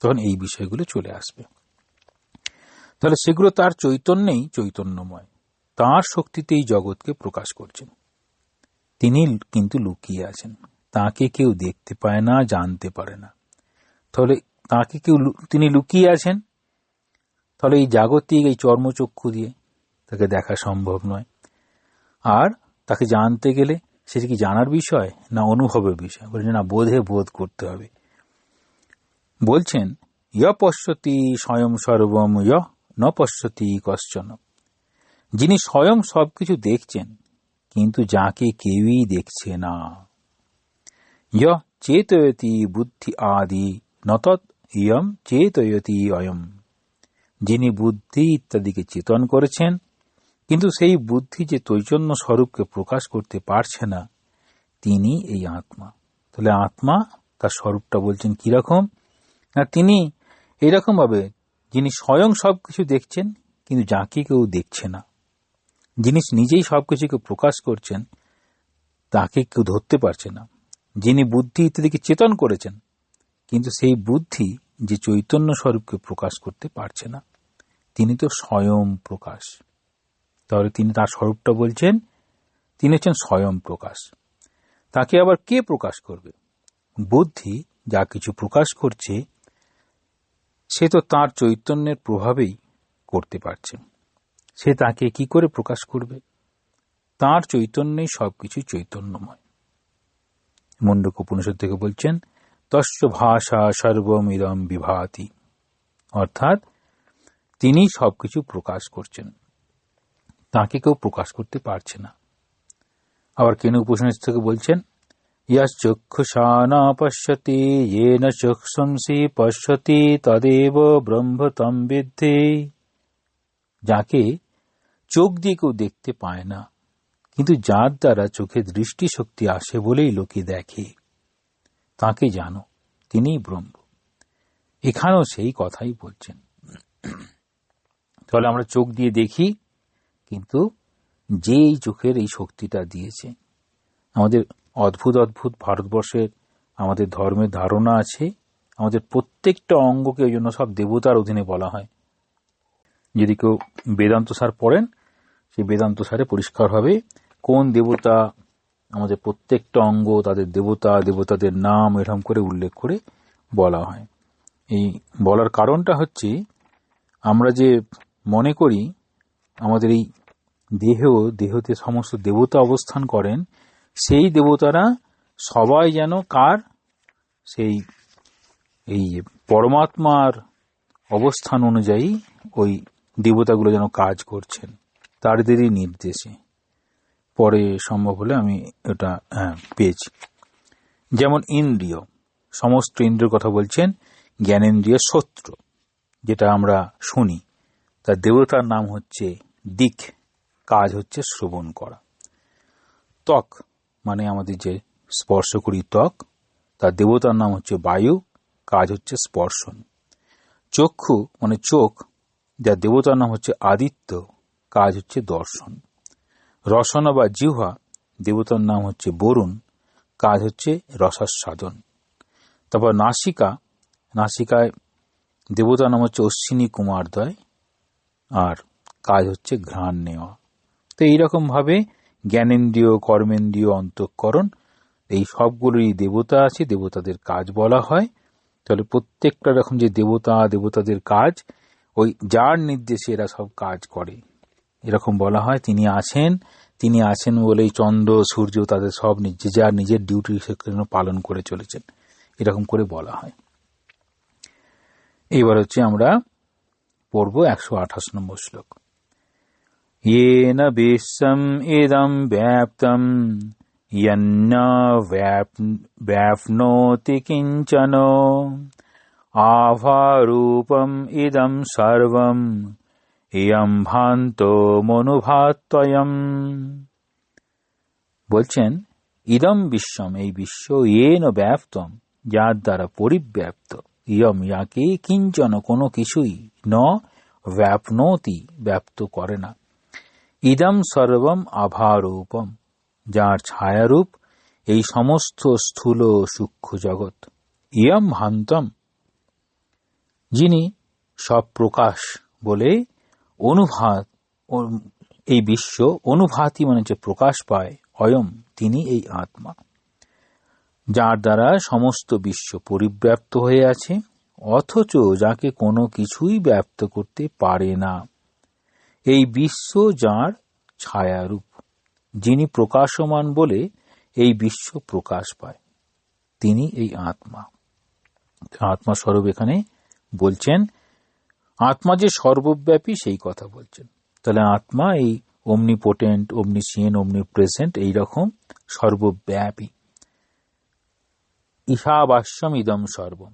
তখন এই বিষয়গুলো চলে আসবে। তাহলে সেগুলো তার চৈতন্যেই চৈতন্যময়, তার শক্তিতেই জগৎকে প্রকাশ করছেন। তিনি কিন্তু লুকিয়ে আছেন, তাকে কেউ দেখতে পায় না, জানতে পারে না। তাহলে তিনি লুকিয়ে আছেন, তাহলে এই জাগতিক এই চর্মচক্ষু দিয়ে তাকে দেখা সম্ভব নয়। আর তাকে জানতে গেলে সেটা কি জানার বিষয় না অনুভবের বিষয়? বলছেন না, বোধ করতে হবে। বলছেন ইয় পশ্যতি স্বয়ং সর্বম ইয় ন পশ্যতি কশ্চন, যিনি স্বয়ং সবকিছু দেখছেন কিন্তু যাকে কেউই দেখছে না। য় চেতয়তি বুদ্ধি আদি নতৎ ইয়ম চেতয়তি অয়ম, যিনি বুদ্ধি ইত্যাদিকে চেতন করেছেন কিন্তু সেই বুদ্ধি যে চৈতন্য স্বরূপকে প্রকাশ করতে পারছে না, তিনি এই আত্মা। তাহলে আত্মা তার স্বরূপটা বলছেন কিরকম না, তিনি এইরকম ভাবে যিনি স্বয়ং সবকিছু দেখছেন কিন্তু যাকে কেউ দেখছে না, যিনি নিজেই সবকিছুকে প্রকাশ করছেন তাকে কেউ ধরতে পারছে না, যিনি বুদ্ধি ইত্যাদিকে চেতন করেছেন কিন্তু সেই বুদ্ধি যে চৈতন্য স্বরূপকে প্রকাশ করতে পারছে না, তিনি তো স্বয়ং প্রকাশ। তাহলে তিনি তার স্বরূপটা বলছেন, তিনি হচ্ছেন স্বয়ং প্রকাশ। তাকে আবার কে প্রকাশ করবে? বুদ্ধি যা কিছু প্রকাশ করছে সে তো তার চৈতন্যের প্রভাবেই করতে পারছে, সে তাকে কি করে প্রকাশ করবে? তার চৈতন্যেই সবকিছু চৈতন্যময়। মুন্ডক উপনিষদ থেকে বলছেন তস্য ভাষা সর্বমিদম বিভাতি, অর্থাৎ তিনি সবকিছু প্রকাশ করছেন, তাকে কেউ প্রকাশ করতে পারছে না। আবার কেন উপনিষদ থেকে বলছেন यश्चक्षुषा न पश्यति येन चक्षुंसि पश्यति तदेव ब्रह्म तम विद्धि, যাকে চোখ দিয়ে কেউ দেখতে পায় না কিন্তু যার দ্বারা চোখে দৃষ্টি শক্তি আসে বলেই লোকে দেখে, তাকে জানো, তিনিই ব্রহ্ম। এখানেও সেই কথাই বলছেন। তাহলে আমরা চোখ দিয়ে দেখি, কিন্তু যে এই চোখের এই শক্তিটা দিয়েছে, আমাদের অদ্ভুত অদ্ভুত ভারতবর্ষের আমাদের ধর্মের ধারণা আছে, আমাদের প্রত্যেকটা অঙ্গকে ওই জন্য সব দেবতার অধীনে বলা হয়। যদি কেউ বেদান্ত সার পড়েন, সেই বেদান্ত সারে পরিষ্কার হবে কোন দেবতা, আমাদের প্রত্যেকটা অঙ্গ তাদের দেবতা, দেবতাদের নাম এরকম করে উল্লেখ করে বলা হয়। এই বলার কারণটা হচ্ছে আমরা যে মনে করি আমাদের এই দেহতে সমস্ত দেবতা অবস্থান করেন, সেই দেবতারা সবাই যেন কার, সেই এই পরমাত্মার অবস্থান অনুযায়ী ওই দেবতাগুলো যেন কাজ করছেন তাদেরই নির্দেশে। পরে সম্ভব হলে আমি এটা পেয়েছি। যেমন ইন্দ্রিয়, সমস্ত ইন্দ্রিয়ের কথা বলছেন, জ্ঞানেন্দ্রিয় সূত্র যেটা আমরা শুনি, তার দেবতার নাম হচ্ছে দিক, কাজ হচ্ছে শ্রবণ করা। ত্বক মানে আমাদের যে স্পর্শ করি ত্বক, তার দেবতার নাম হচ্ছে বায়ু, কাজ হচ্ছে স্পর্শন। চক্ষু মানে চোখ, যার দেবতার নাম হচ্ছে আদিত্য, কাজ হচ্ছে দর্শন। রসনা বা জিহ্বা, দেবতার নাম হচ্ছে বরুণ, কাজ হচ্ছে রসাস্বাদন। তারপর নাসিকায় দেবতার নাম হচ্ছে অশ্বিনী কুমারদ্বয়, আর কাজ হচ্ছে ঘ্রাণ নেওয়া। তো এইরকম ভাবে জ্ঞানেন্দ্রিয়, কর্মেন্দ্রিয়, অন্তঃকরণ, এই সবগুলোরই দেবতা আছে, দেবতাদের কাজ বলা হয়। তাহলে প্রত্যেকটা রকম যে দেবতাদের কাজ, ওই যার নির্দেশে এরা সব কাজ করে, এরকম বলা হয়। তিনি আছেন বলেই চন্দ্র সূর্য তাদের সব যার নিজের ডিউটি সেখানে পালন করে চলেছেন, এরকম করে বলা হয়। এইবার হচ্ছে আমরা পড়ব 128 নম্বর শ্লোক। येन विश्वम् इदं व्याप्तं यन्न व्याप्नोति किञ्चन आभारूपम् इदं सर्वम् इयं भान्तो मनुभात्वयम्। বলছেন ইদম বিশ্বম, এই বিশ্ব, येन व्याप्तम, যার দ্বারা পরিব্যাপ্ত, ইয়ম যাকে, কিঞ্চন কোনো কিছুই, ন ব্যাপ্নোতি ব্যপ্ত করে না, ইদম সর্বম আভারূপম, যার ছায়ারূপ এই সমস্ত স্থূল সূক্ষ্ম জগৎ, ইয়ম ভান্তম, যিনি সব প্রকাশ বলে অনুভাত, এই বিশ্ব অনুভাতি মানে যে প্রকাশ পায়, অয়ম তিনি এই আত্মা, যার দ্বারা সমস্ত বিশ্ব পরিব্যাপ্ত হয়ে আছে, অথচ যাকে কোনো কিছুই ব্যক্ত করতে পারে না। এই বিশ্ব যার ছায়ারূপ, যিনি প্রকাশমান বলে এই বিশ্ব প্রকাশ পায়, তিনি এই আত্মা। আত্মা স্বরূপ এখানে বলছেন আত্মা যে সর্বব্যাপী সেই কথা বলছেন। তাহলে আত্মা এই omnipotent, omniscient, omnipresent এইরকম সর্বব্যাপী। ঈশাবাস্যম ইদম সর্বম,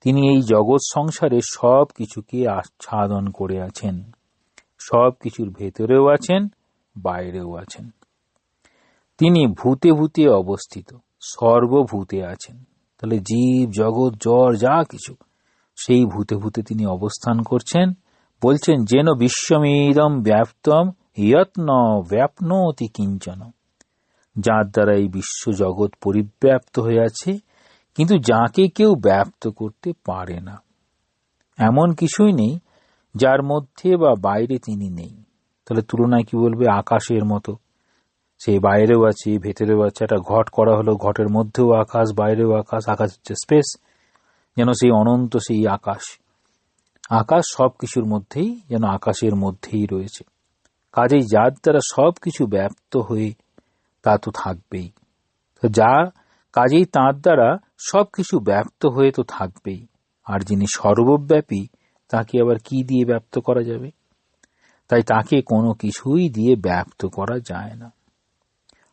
তিনি এই জগৎ সংসারে সব কিছুকে আচ্ছাদন করে আছেন, সব কিছুর ভেতরেও আছেন, বাইরেও আছেন। তিনি ভূতে ভূতে অবস্থিত, সর্বভূতে আছেন। তাহলে জীব জগৎ জড় যা কিছু সেই ভূতে ভূতে তিনি অবস্থান করছেন। বলছেন যেন বিশ্বমিদম ব্যাপ্তম ইয়ৎ ন ব্যাপ্নোতি কিঞ্চন, যার দ্বারা এই বিশ্ব জগৎ পরিব্যাপ্ত হয়ে আছে, কিন্তু যাকে কেউ ব্যপ্ত করতে পারে না। এমন কিছুই নেই যার মধ্যে বা বাইরে তিনি নেই। তাহলে তুলনায় কি বলবে? আকাশের মতো, সেই বাইরেও আছে ভেতরেও আছে। একটা ঘট করা হলো, ঘটের মধ্যেও আকাশ, বাইরেও আকাশ। আকাশ হচ্ছে স্পেস, যেন সেই অনন্ত সেই আকাশ। আকাশ সব কিছুর মধ্যেই, যেন আকাশের মধ্যেই রয়েছে। কাজেই যার দ্বারা সব কিছু ব্যপ্ত হয়ে তা তো থাকবেই। তো যা কাজেই তার দ্বারা সব কিছু ব্যপ্ত হয়ে তো থাকবেই। আর যিনি সর্বব্যাপী তাকে আবার কি দিয়ে ব্যপ্ত করা যাবে? তাই তাকে কোনো কিছুই দিয়ে ব্যপ্ত করা যায় না।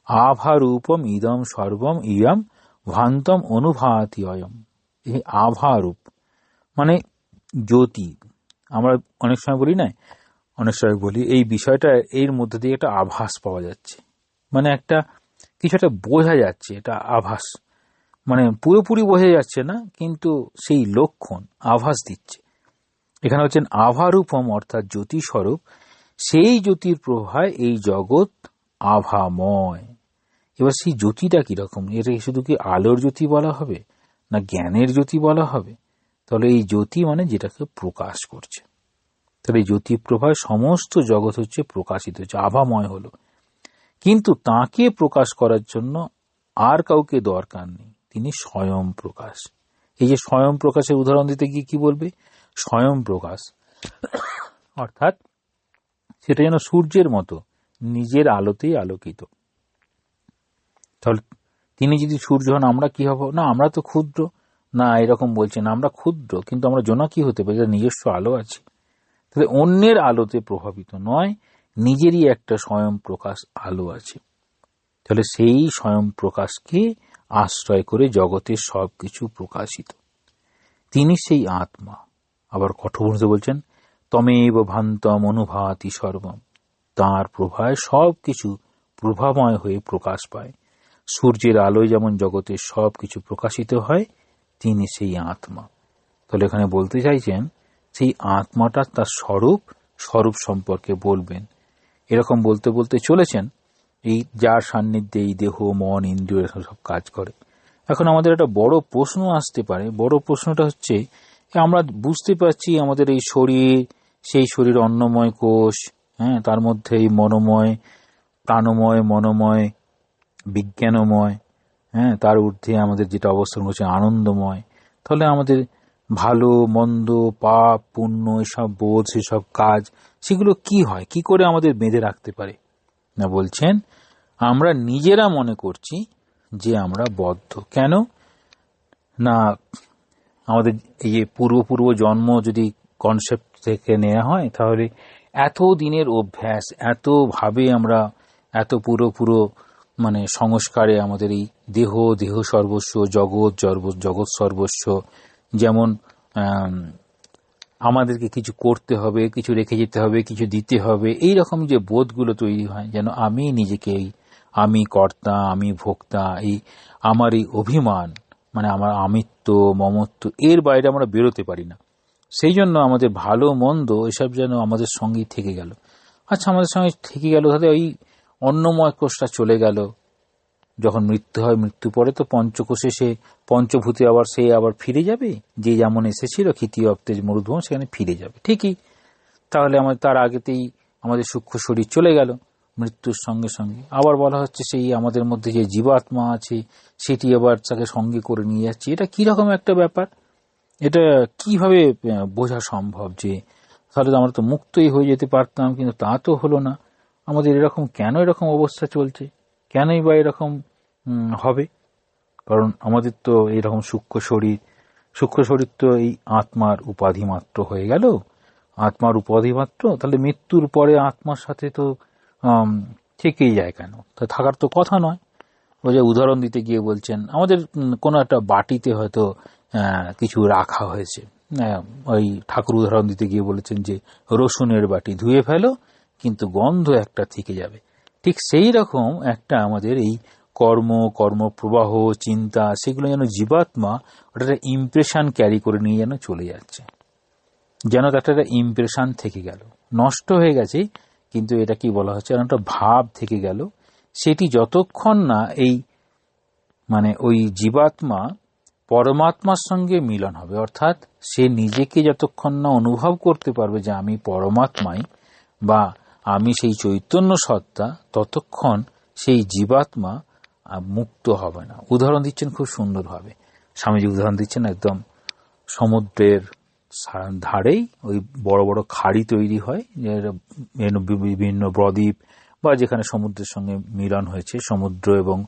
আভারূপম ইদম সর্বম ইয়ম ভান্তম অনুভাতি অয়ম। এই আভারূপ মানে জ্যোতি। আমরা অনেক সময় বলি না, অনেক সময় বলি এই বিষয়টা, এর মধ্যে দিয়ে একটা আভাস পাওয়া যাচ্ছে, মানে একটা কিছু একটা বোঝা যাচ্ছে, এটা আভাস, মানে পুরোপুরি বোঝা যাচ্ছে না, কিন্তু সেই লক্ষণ আভাস দিচ্ছে। এখানে হচ্ছেন আভারূপম, অর্থাৎ জ্যোতি স্বরূপ। সেই জ্যোতির প্রভায় এই জগৎ আভাময়। এবার সেই জ্যোতিটা কিরকম? এটা শুধু কি আলোর জ্যোতি বলা হবে, না জ্ঞানের জ্যোতি বলা হবে? তাহলে এই জ্যোতি মানে যেটাকে প্রকাশ করছে। তাহলে এই জ্যোতি প্রভায় সমস্ত জগৎ হচ্ছে প্রকাশিত হচ্ছে, আভাময় হলো। কিন্তু তাকে প্রকাশ করার জন্য আর কাউকে দরকার নেই, তিনি স্বয়ং প্রকাশ। এই যে স্বয়ং প্রকাশের উদাহরণ দিতে গিয়ে কি বলবে? স্বয়ং প্রকাশ অর্থাৎ সেটা যেন সূর্যের মতো নিজের আলোতেই আলোকিত। তাহলে তিনি যদি সূর্য হন, আমরা কি হব? না আমরা তো ক্ষুদ্র, না এরকম বলছেন, আমরা ক্ষুদ্র কিন্তু আমরা জোনাকি হতে পারি, নিজস্ব আলো আছে। তাহলে অন্যের আলোতে প্রভাবিত নয়, নিজেরই একটা স্বয়ং প্রকাশ আলো আছে। তাহলে সেই স্বয়ং প্রকাশকে আশ্রয় করে জগতের সবকিছু প্রকাশিত। তিনি সেই আত্মা। আবার কঠোপনিষদে বলছেন তমেব ভান্তম অনুভাতি সর্বম, তাঁর প্রভায় সবকিছু প্রভাময় হয়ে প্রকাশ পায়। সূর্যের আলোয় যেমন জগতের সবকিছু প্রকাশিত হয়, তিনি সেই আত্মা। তাহলে এখানে বলতে চাইছেন সেই আত্মাটা তার স্বরূপ, স্বরূপ সম্পর্কে বলবেন। এরকম বলতে বলতে চলেছেন এই যার সান্নিধ্যে এই দেহ মন ইন্দ্রিয় সব কাজ করে। এখন আমাদের একটা বড় প্রশ্ন আসতে পারে। বড় প্রশ্নটা হচ্ছে, আমরা বুঝতে পারছি আমাদের এই শরীর, সেই শরীর অন্নময় কোষ, তার মধ্যে এই মনোময়, প্রাণময়, মনোময়, বিজ্ঞানময়, তার ঊর্ধ্বে আমাদের যেটা অবস্থান হচ্ছে আনন্দময়। তাহলে আমাদের ভালো মন্দ পাপ পুণ্য এসব বোধ, সেসব কাজ, সেগুলো কি হয়, কি করে আমাদের বেঁধে রাখতে পারে? না বলছেন আমরা নিজেরা মনে করছি যে আমরা বদ্ধ। কেন না, আমাদের এই যে পূর্ব জন্ম যদি কনসেপ্ট থেকে নেওয়া হয়, তাহলে এত দিনের অভ্যাস, এত ভাবে আমরা এত পুরো মানে সংস্কারে আমাদের এই দেহ সর্বস্ব, জগৎ সর্বস্ব, যেমন আমাদেরকে কিছু করতে হবে, কিছু রেখে যেতে হবে, কিছু দিতে হবে, এই রকম যে বোধগুলো তৈরি হয়, যেন আমি নিজেকে আমি কর্তা, আমি ভোক্তা, এই আমার এই অভিমান, মানে আমার আমিত্ব মমত্ব, এর বাইরে আমরা বেরোতে পারি না। সেই জন্য আমাদের ভালো মন্দ এসব যেন আমাদের সঙ্গেই থেকে গেল। আচ্ছা, আমাদের সঙ্গে থেকে গেল, তাহলে ওই অন্নময় কোষটা চলে গেল। যখন মৃত্যু হয়, মৃত্যু পরে তো পঞ্চকোষে সে পঞ্চভূতে আবার ফিরে যাবে, যে যেমন এসেছিল ক্ষিতি অপ্তেজ মরুধূম, সেখানে ফিরে যাবে ঠিকই। তাহলে আমাদের তার আগেতেই আমাদের সূক্ষ্ম শরীর চলে গেল মৃত্যুর সঙ্গে সঙ্গে। আবার বলা হচ্ছে সেই আমাদের মধ্যে যে জীবাত্মা আছে সেটি আবার তাকে সঙ্গে করে নিয়ে যাচ্ছে। এটা কিরকম একটা ব্যাপার? এটা কিভাবে বোঝা সম্ভব? যে তাহলে আমরা তো মুক্তই হয়ে যেতে পারতাম, কিন্তু তা তো হলো না। আমাদের এরকম কেন এরকম অবস্থা চলছে? কেনই বা এরকম হবে? কারণ আমাদের তো এরকম সূক্ষ্ম শরীর তো এই আত্মার উপাধি মাত্র হয়ে গেল। আত্মার উপাধি মাত্র, তাহলে মৃত্যুর পরে আত্মার সাথে তো থেকেই যায় কেন? তা থাকার তো কথা নয়। ওই যে উদাহরণ দিতে গিয়ে বলছেন, আমাদের কোনো একটা বাটিতে হয়তো কিছু রাখা হয়েছে, ওই ঠাকুর উদাহরণ দিতে গিয়ে বলেছেন যে রসুনের বাটি ধুয়ে ফেলো কিন্তু গন্ধ একটা থেকে যাবে। ঠিক সেই রকম একটা আমাদের এই কর্মপ্রবাহ, চিন্তা, সেগুলো যেন জীবাত্মা ওটা একটা ইমপ্রেশন ক্যারি করে নিয়ে যেন চলে যাচ্ছে, যেন তার একটা ইমপ্রেশন থেকে গেল, নষ্ট হয়ে গেছে কিন্তু এটা কি বলা হচ্ছে, একটা ভাব থেকে গেল। সেটি যতক্ষণ না এই ওই জীবাত্মা পরমাত্মার সঙ্গে মিলন হবে, অর্থাৎ সে নিজেকে যতক্ষণ না অনুভব করতে পারবে যে আমি পরমাত্মাই বা আমি সেই চৈতন্য সত্তা, ততক্ষণ সেই জীবাত্মা মুক্ত হবে না। উদাহরণ দিচ্ছেন খুব সুন্দরভাবে স্বামীজি, উদাহরণ দিচ্ছেন একদম সমুদ্রের ধারেই ওই বড় বড় খাড়ি তৈরি হয়, বিভিন্ন বদ্বীপ বা যেখানে সমুদ্রের সঙ্গে মিলন হয়েছে, সমুদ্র এবং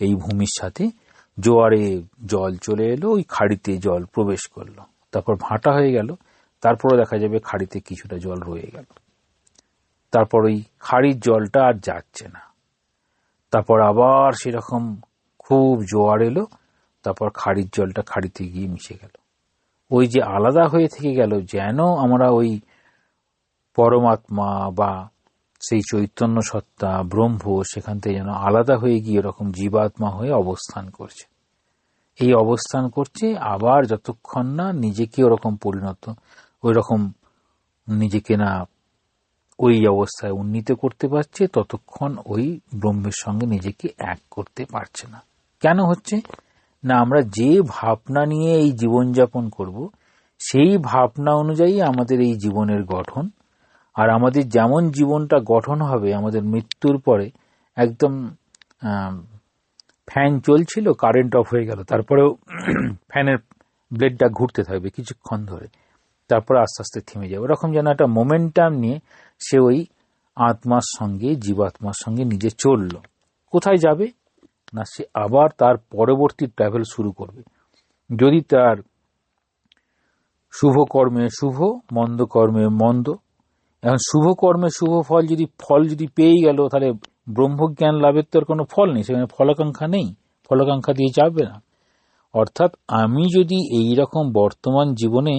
এই ভূমির সাথে জোয়ারে জল চলে এলো, ওই খাড়িতে জল প্রবেশ করলো, তারপর ভাটা হয়ে গেল, তারপরে দেখা যাবে খাড়িতে কিছুটা জল রয়ে গেল, তারপর ওই খাড়ির জলটা আর যাচ্ছে না, তারপর আবার সেরকম খুব জোয়ার এলো, তারপর খাড়ির জলটা খাড়িতে গিয়ে মিশে গেল। ওই যে আলাদা হয়ে থেকে গেল, যেন আমরা ওই পরমাত্মা বা সেই চৈতন্য সত্তা ব্রহ্ম সেখান থেকে যেন আলাদা হয়ে গিয়ে এরকম জীবাত্মা হয়ে অবস্থান করছে। এই অবস্থান করছে আবার যতক্ষণ না নিজেকে ওরকম পরিণত, ওই রকম নিজেকে না ওই অবস্থায় উন্নীত করতে পারছে, ততক্ষণ ওই ব্রহ্মের সঙ্গে নিজেকে এক করতে পারছে না। কেন হচ্ছে না? আমরা যে ভাবনা নিয়ে এই জীবনযাপন করব, সেই ভাবনা অনুযায়ী আমাদের এই জীবনের গঠন। আর আমাদের যেমন জীবনটা গঠন হবে, আমাদের মৃত্যুর পরে একদম ফ্যান চলছিল, কারেন্ট অফ হয়ে গেল, তারপরেও ফ্যানের ব্লেডটা ঘুরতে থাকবে কিছুক্ষণ ধরে, তারপরে আস্তে আস্তে থেমে যাবে। ওরকম যেন একটা মোমেন্টাম নিয়ে সে ওই আত্মার সঙ্গে, জীবাত্মার সঙ্গে নিজে চলল। কোথায় যাবে না? সে আবার তার পরবর্তী ট্রাভেল শুরু করবে। যদি তার শুভ কর্মে শুভ, মন্দ কর্মে মন্দ। এখন শুভ কর্মে শুভ ফল যদি পেয়েই গেল, তাহলে ব্রহ্মজ্ঞান লাভের তো আর কোনো ফল নেই, সেখানে ফলাকাঙ্ক্ষা নেই, ফলাকাঙ্ক্ষা দিয়ে যাবে না। অর্থাৎ আমি যদি এই রকম বর্তমান জীবনে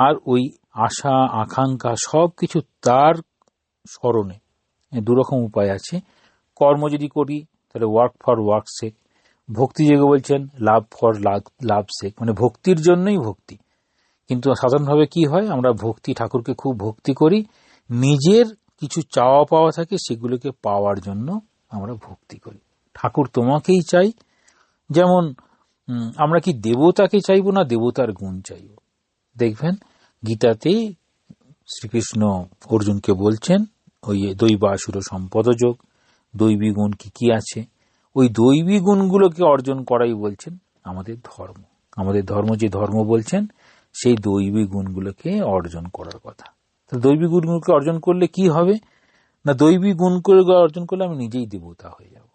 আর ওই আশা আকাঙ্ক্ষা সব কিছু তার স্মরণে, দুরকম উপায় আছে। কর্ম যদি করি তাহলে ওয়ার্ক ফর ওয়ার্ক সেক, ভক্তি যেগুলো বলছেন লাভ ফর লাভ সেক, ভক্তির জন্যই ভক্তি। কিন্তু সাধারণভাবে কি হয়, আমরা ভক্তি, ঠাকুরকে খুব ভক্তি করি, নিজের কিছু চাওয়া পাওয়া থাকে, সেগুলোকে পাওয়ার জন্য আমরা ভক্তি করি। ঠাকুর তোমাকেই চাই, যেমন আমরা কি দেবতাকে চাইবো না দেবতার গুণ চাইব? দেখবেন গীতাতে শ্রীকৃষ্ণ অর্জুনকে বলছেন, ওই দৈবাসুর সম্পদযোগ, দৈবী গুণ কি কি আছে, ওই দৈবী গুণগুলোকে অর্জন করাই বলছেন আমাদের ধর্ম। আমাদের ধর্ম যে ধর্ম বলছেন, সেই দৈবী গুণগুলোকে অর্জন করার কথা। দৈবী গুণগুলোকে অর্জন করলে কি হবে না, দৈবী গুণগুলো অর্জন করলে আমি নিজেই দেবতা হয়ে যাব।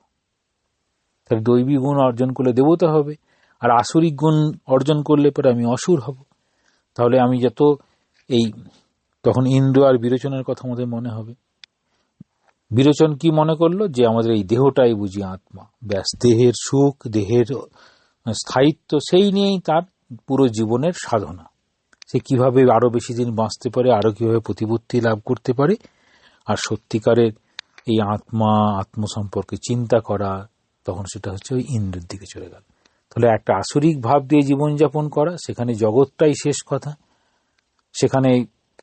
তাহলে দৈবী গুণ অর্জন করলে দেবতা হবে, আর আসুরিক গুণ অর্জন করলে পরে আমি অসুর হব। তাহলে আমি যত তখন ইন্দ্র আর বিরোচনের কথা আমাদের মনে হবে। বিরোচন কি মনে করলো, যে আমাদের এই দেহটাই বুঝি আত্মা, ব্যাস, দেহের সুখ, দেহের স্থায়িত্ব, সেই নিয়েই তার পুরো জীবনের সাধনা। সে কিভাবে আরো বেশি দিন বাঁচতে পারে, আরো কিভাবে প্রতিপত্তি লাভ করতে পারে, আর সত্যিকারের এই আত্ম সম্পর্কে চিন্তা করা, তখন সেটা হচ্ছে ওই ইন্দ্রের দিকে চলে গেল। তাহলে একটা আসরিক ভাব দিয়ে জীবনযাপন করা, সেখানে জগৎটাই শেষ কথা, সেখানে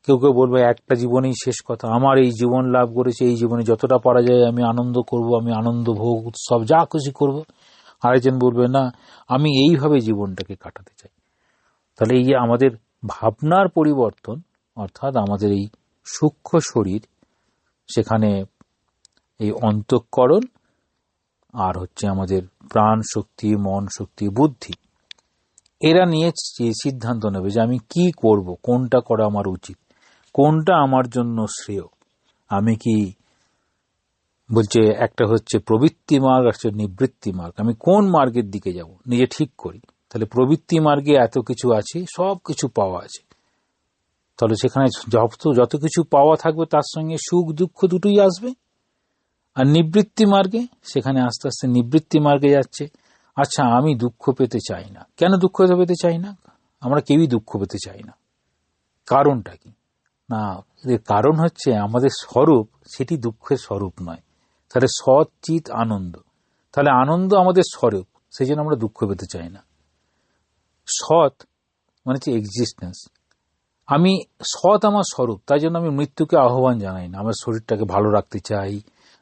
কেউ কেউ বলবে একটা জীবনেই শেষ কথা, আমার এই জীবন লাভ করেছে, এই জীবনে যতটা পারা যায় আমি আনন্দ করব, আমি আনন্দ ভোগ উৎসব যা খুশি করব। আরেকজন বলবে না, আমি এইভাবে জীবনটাকে কাটাতে চাই। তাহলে এই যে আমাদের ভাবনার পরিবর্তন, অর্থাৎ আমাদের এই সূক্ষ্ম শরীর, সেখানে এই অন্তঃকরণ আর হচ্ছে আমাদের প্রাণ শক্তি, মন শক্তি, বুদ্ধি, এরা নিয়ে সিদ্ধান্ত নেবে যে আমি কি করব, কোনটা করা আমার উচিত, কোনটা আমার জন্য শ্রেয়। আমি কি বলছে, একটা হচ্ছে প্রবৃত্তি মার্গ, একটা নিবৃত্তি মার্গ, আমি কোন মার্গের দিকে যাব নিজে ঠিক করি। তাহলে প্রবৃত্তি মার্গে এত কিছু আছে, সব কিছু পাওয়া আছে, তাহলে সেখানে যত কিছু পাওয়া থাকবে তার সঙ্গে সুখ দুঃখ দুটোই আসবে। আর নিবৃত্তি মার্গে, সেখানে আস্তে আস্তে নিবৃত্তি মার্গে যাচ্ছে। আচ্ছা, আমি দুঃখ পেতে চাই না। কেন দুঃখ পেতে চাই না? আমরা কেউই দুঃখ পেতে চাই না। কারণটা কি? না, এর কারণ হচ্ছে আমাদের স্বরূপ সেটি দুঃখের স্বরূপ নয়। তাহলে সৎ চিৎ আনন্দ, তাহলে আনন্দ আমাদের স্বরূপ, সেই জন্য আমরা দুঃখ পেতে চাই না। সৎ মানে হচ্ছে এক্সিস্টেন্স। আমি সৎ আমার স্বরূপ, তাই জন্য আমি মৃত্যুকে আহ্বান জানাই না। আমার শরীরটাকে ভালো রাখতে চাই,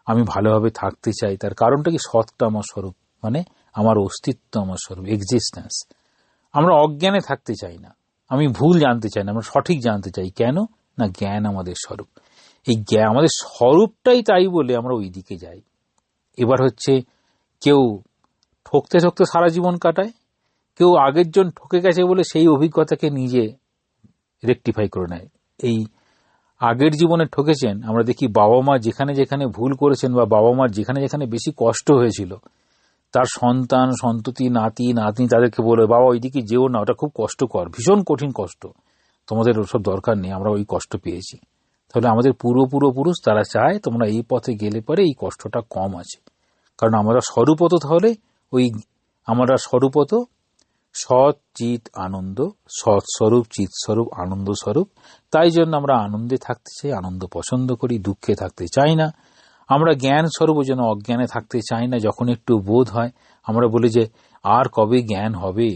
আমি ভালোভাবে থাকতে চাই। তার কারণটা কি? সৎটা আমার স্বরূপ, মানে আমার অস্তিত্ব আমার স্বরূপ, এক্সিস্টেন্স। আমরা অজ্ঞানে থাকতে চাই না, আমি ভুল জানতে চাই না, আমরা সঠিক জানতে চাই। কেন? না, জ্ঞান আমাদের স্বরূপ। এই জ্ঞান আমাদের স্বরূপটাই তাই বলে আমরা ওই দিকে যাই। এবার হচ্ছে কেউ ঠকতে ঠকতে সারা জীবন কাটায়, কেউ আগের জন ঠকে গেছে বলে সেই অভিজ্ঞতাকে নিজে রেকটিফাই করে নেয়। এই আগের জীবনে ঠকেছেন, আমরা দেখি বাবা মা যেখানে যেখানে ভুল করেছেন বা বাবা মার যেখানে যেখানে বেশি কষ্ট হয়েছিল, তার সন্তান সন্ততি নাতি নাতনি তাদেরকে বলে, বাবা ওইদিকে যেও না, ওটা খুব কষ্টকর, ভীষণ কঠিন কষ্ট, তোমাদের ওসব দরকার নেই, আমরা ওই কষ্ট পেয়েছি। তাহলে আমাদের পূর্বপুরুষ তারা চায় তোমরা এই পথে গেলে পরে এই কষ্টটা কম আছে। কারণ আমরা স্বরূপত, তাহলে ওই আমরা স্বরূপত সৎ চিৎ আনন্দ, সৎ স্বরূপ চিৎ স্বরূপ আনন্দ স্বরূপ। তাই জন্য আমরা আনন্দে থাকতে চাই, আনন্দ পছন্দ করি, দুঃখে থাকতে চাই না। আমরা জ্ঞান স্বরূপ যেন অজ্ঞানে থাকতে চাই না। যখন একটু বোধ হয় আমরা বলি যে আর কবে জ্ঞান হবে,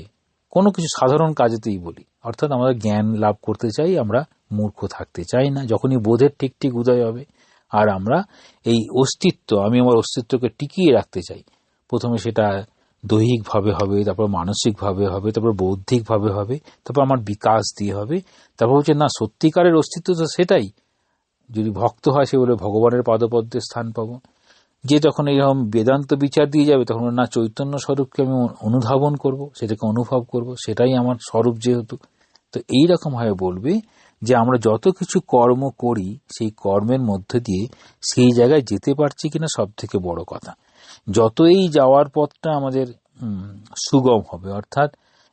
কোনো কিছু সাধারণ কাজেতেই বলি, অর্থাৎ আমরা জ্ঞান লাভ করতে চাই, আমরা মূর্খ থাকতে চাই না। যখনই বোধের ঠিক ঠিক উদয় হবে আর আমরা এই অস্তিত্ব, আমি আমার অস্তিত্বকে টিকিয়ে রাখতে চাই, প্রথমে সেটা দৈহিকভাবে হবে, তারপর মানসিকভাবে হবে, তারপর বৌদ্ধিকভাবে হবে, তারপর আমার বিকাশ দিয়ে হবে। তারপর হচ্ছে না, সত্যিকারের অস্তিত্ব তো সেটাই। যদি ভক্ত হয় সে বলে ভগবানের পাদপদ্মে স্থান পাবো। যে যখন এইরকম বেদান্ত বিচার দিয়ে যাবে তখন না, চৈতন্য স্বরূপকে আমি অনুধাবন করব, সেটাকে অনুভব করব, সেটাই আমার স্বরূপ যেহেতু। তো এইরকম ভাবে বলবে যে আমরা যত কিছু কর্ম করি সেই কর্মের মধ্যে দিয়ে সেই জায়গায় যেতে পারছি কিনা সব থেকে বড় কথা। যত এই যাওয়ার পথটা আমাদের সুগম হবে, অর্থাৎ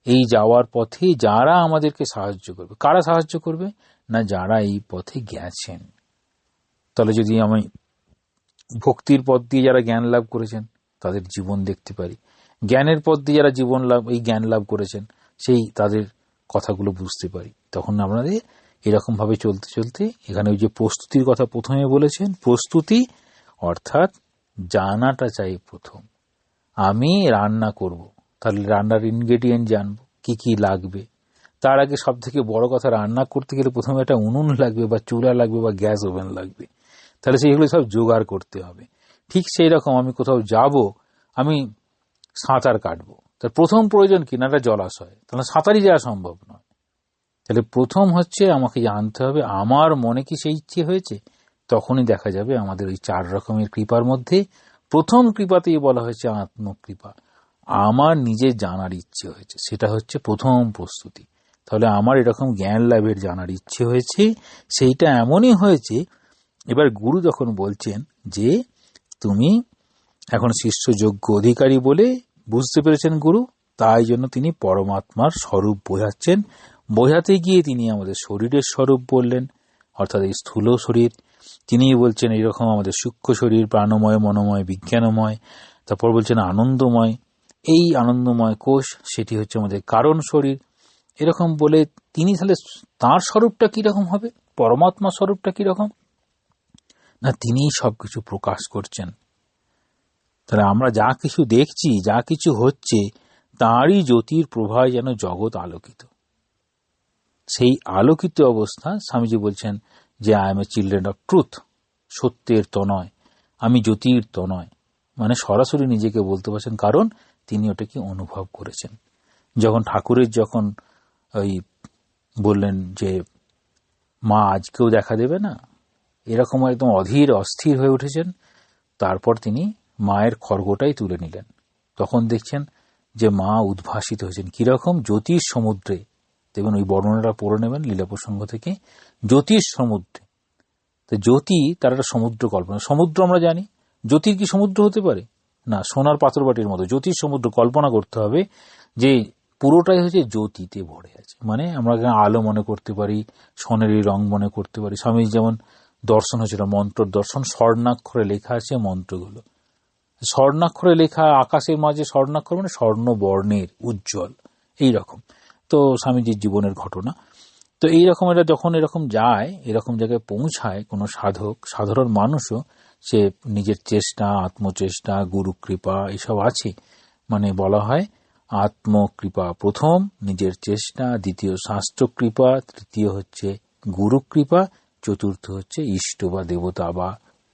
এই যাওয়ার পথে যারা আমাদেরকে সাহায্য করবে, কারা সাহায্য করবে? না, যারা এই পথে গেছেন। তাহলে যদি আমি ভক্তির পথ দিয়ে যারা জ্ঞান লাভ করেছেন তাদের জীবন দেখতে পারি, জ্ঞানের পথ দিয়ে যারা জীবন লাভ এই জ্ঞান লাভ করেছেন সেই তাদের কথাগুলো বুঝতে পারি, তখন আপনাদের এরকম ভাবে চলতে চলতে এখানে ওই যে প্রস্তুতির কথা প্রথমে বলেছেন, প্রস্তুতি অর্থাৎ জানাটা চাই। প্রথম আমি রান্না করব, তাহলে রান্নার ইনগ্রেডিয়েন্ট জানবো কি কি লাগবে। তার আগে সব থেকে বড় কথা, রান্না করতে গেলে প্রথমে একটা উনুন লাগবে বা চুলা লাগবে বা গ্যাস ওভেন লাগবে, তাহলে সেইগুলো সব জোগাড় করতে হবে। ঠিক সেই রকম আমি কোথাও যাব, আমি সাঁতার কাটবো, তার প্রথম প্রয়োজন কি? না, একটা জলাশয়, তাহলে সাঁতারই যাওয়া সম্ভব নয়। তাহলে প্রথম হচ্ছে আমাকে জানতে হবে আমার মনে কি সেই ইচ্ছে হয়েছে। তখনই দেখা যাবে আমাদের ওই 4 রকমের কৃপার মধ্যে প্রথম কৃপাতেই বলা হয়েছে আত্মকৃপা, আমার নিজের জানার ইচ্ছে হয়েছে, সেটা হচ্ছে প্রথম প্রস্তুতি। তাহলে আমার এরকম জ্ঞান লাভের জানার ইচ্ছে হয়েছে, সেইটা এমনই হয়েছে। এবার গুরু যখন বলছেন যে তুমি এখন শিষ্য যোগ্য অধিকারী বলে বুঝতে পেরেছেন গুরু, তাই জন্য তিনি পরমাত্মার স্বরূপ বোঝাচ্ছেন। বোঝাতে গিয়ে তিনি আমাদের শরীরের স্বরূপ বললেন, অর্থাৎ এই স্থূল শরীর। তিনি বলছেন এইরকম আমাদের সূক্ষ্ম শরীর, প্রাণময় মনোময় বিজ্ঞানময়। তারপর বলছেন আনন্দময়, এই আনন্দময় কোষ সেটি হচ্ছে আমাদের কারণ শরীর। এরকম বলে তিনি তাহলে তাঁর স্বরূপটা কিরকম হবে, পরমাত্মা স্বরূপটা কিরকম? না, তিনিই সবকিছু প্রকাশ করছেন। তাহলে আমরা যা কিছু দেখছি, যা কিছু হচ্ছে, তাঁরই জ্যোতির প্রভায় যেন জগৎ আলোকিত। সেই আলোকিত অবস্থা স্বামীজি বলছেন যে I M A children of truth, সত্যের তনয়, আমি জ্যোতির তনয়। মানে সরাসরি নিজেকে বলতে পারছেন, কারণ তিনি ওটাকে অনুভব করেছেন। যখন ঠাকুরের যখন ওই বললেন যে মা আজকেও দেখা দেবে না, এরকম একদম অধীর অস্থির হয়ে উঠেছেন, তারপর তিনি মায়ের খড়গটাই তুলে নিলেন। তখন দেখছেন যে মা উদ্ভাসিত হয়েছেন কিরকম, জ্যোতিষ সমুদ্রে। দেখবেন ওই বর্ণনাটা পড়ে নেবেন লীলা প্রসঙ্গ থেকে, জ্যোতিষ সমুদ্রে। তো জ্যোতি তার একটা সমুদ্র কল্পনা। সমুদ্র আমরা জানি, জ্যোতির কি সমুদ্র হতে পারে না, সোনার পাথর বাটির মতো জ্যোতিষ সমুদ্র কল্পনা করতে হবে যে পুরোটাই হচ্ছে জ্যোতিতে ভরে আছে। মানে আমরা আলো মনে করতে পারি, সোনেরি রং মনে করতে পারি। স্বামী যেমন দর্শন হয়েছিল, মন্ত্র দর্শন, স্বর্ণাক্ষরে লেখা আছে মন্ত্রগুলো। স্বর্ণাক্ষরে লেখা, আকাশের মাঝে স্বর্ণাক্ষর মানে স্বর্ণ বর্ণের উজ্জ্বল, এইরকম। তো স্বামীজির জীবনের ঘটনা। তো এইরকম এটা যখন এরকম যায়, এরকম জায়গায় পৌঁছায় কোনো সাধক, সাধারণ মানুষও, সে নিজের চেষ্টা, আত্মচেষ্টা, গুরুকৃপা এসব আছে। মানে বলা হয় আত্মকৃপা প্রথম, নিজের চেষ্টা, দ্বিতীয় শাস্ত্রকৃপা, তৃতীয় হচ্ছে গুরুকৃপা, চতুর্থ হচ্ছে ইষ্ট বা দেবতা বা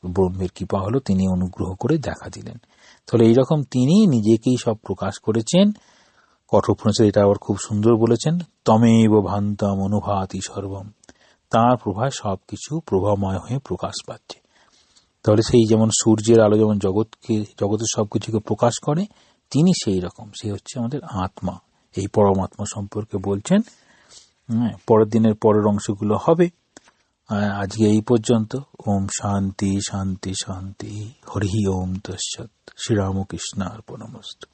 ব্রহ্মের কৃপা হলো, তিনি অনুগ্রহ করে দেখা দিলেন। তাহলে এইরকম তিনি নিজেকেই সব প্রকাশ করেছেন। কঠোপনিষদ এটা আবার খুব সুন্দর বলেছেন, তমেব ভান্তম অনুভাতি সর্বম, তাঁর প্রভায় সবকিছু প্রভাময় হয়ে প্রকাশ পাচ্ছে। তাহলে সেই যেমন সূর্যের আলো যেমন জগতের সবকিছুকে প্রকাশ করে, তিনি সেই রকম, সে হচ্ছে আমাদের আত্মা। এই পরমাত্মা সম্পর্কে বলছেন। পরের দিনের পরের অংশগুলো হবে। আজকে এই পর্যন্ত। ওম শান্তি শান্তি শান্তি। হরি ওম তৎসৎ। শ্রীরামকৃষ্ণ অর্পণমস্তু।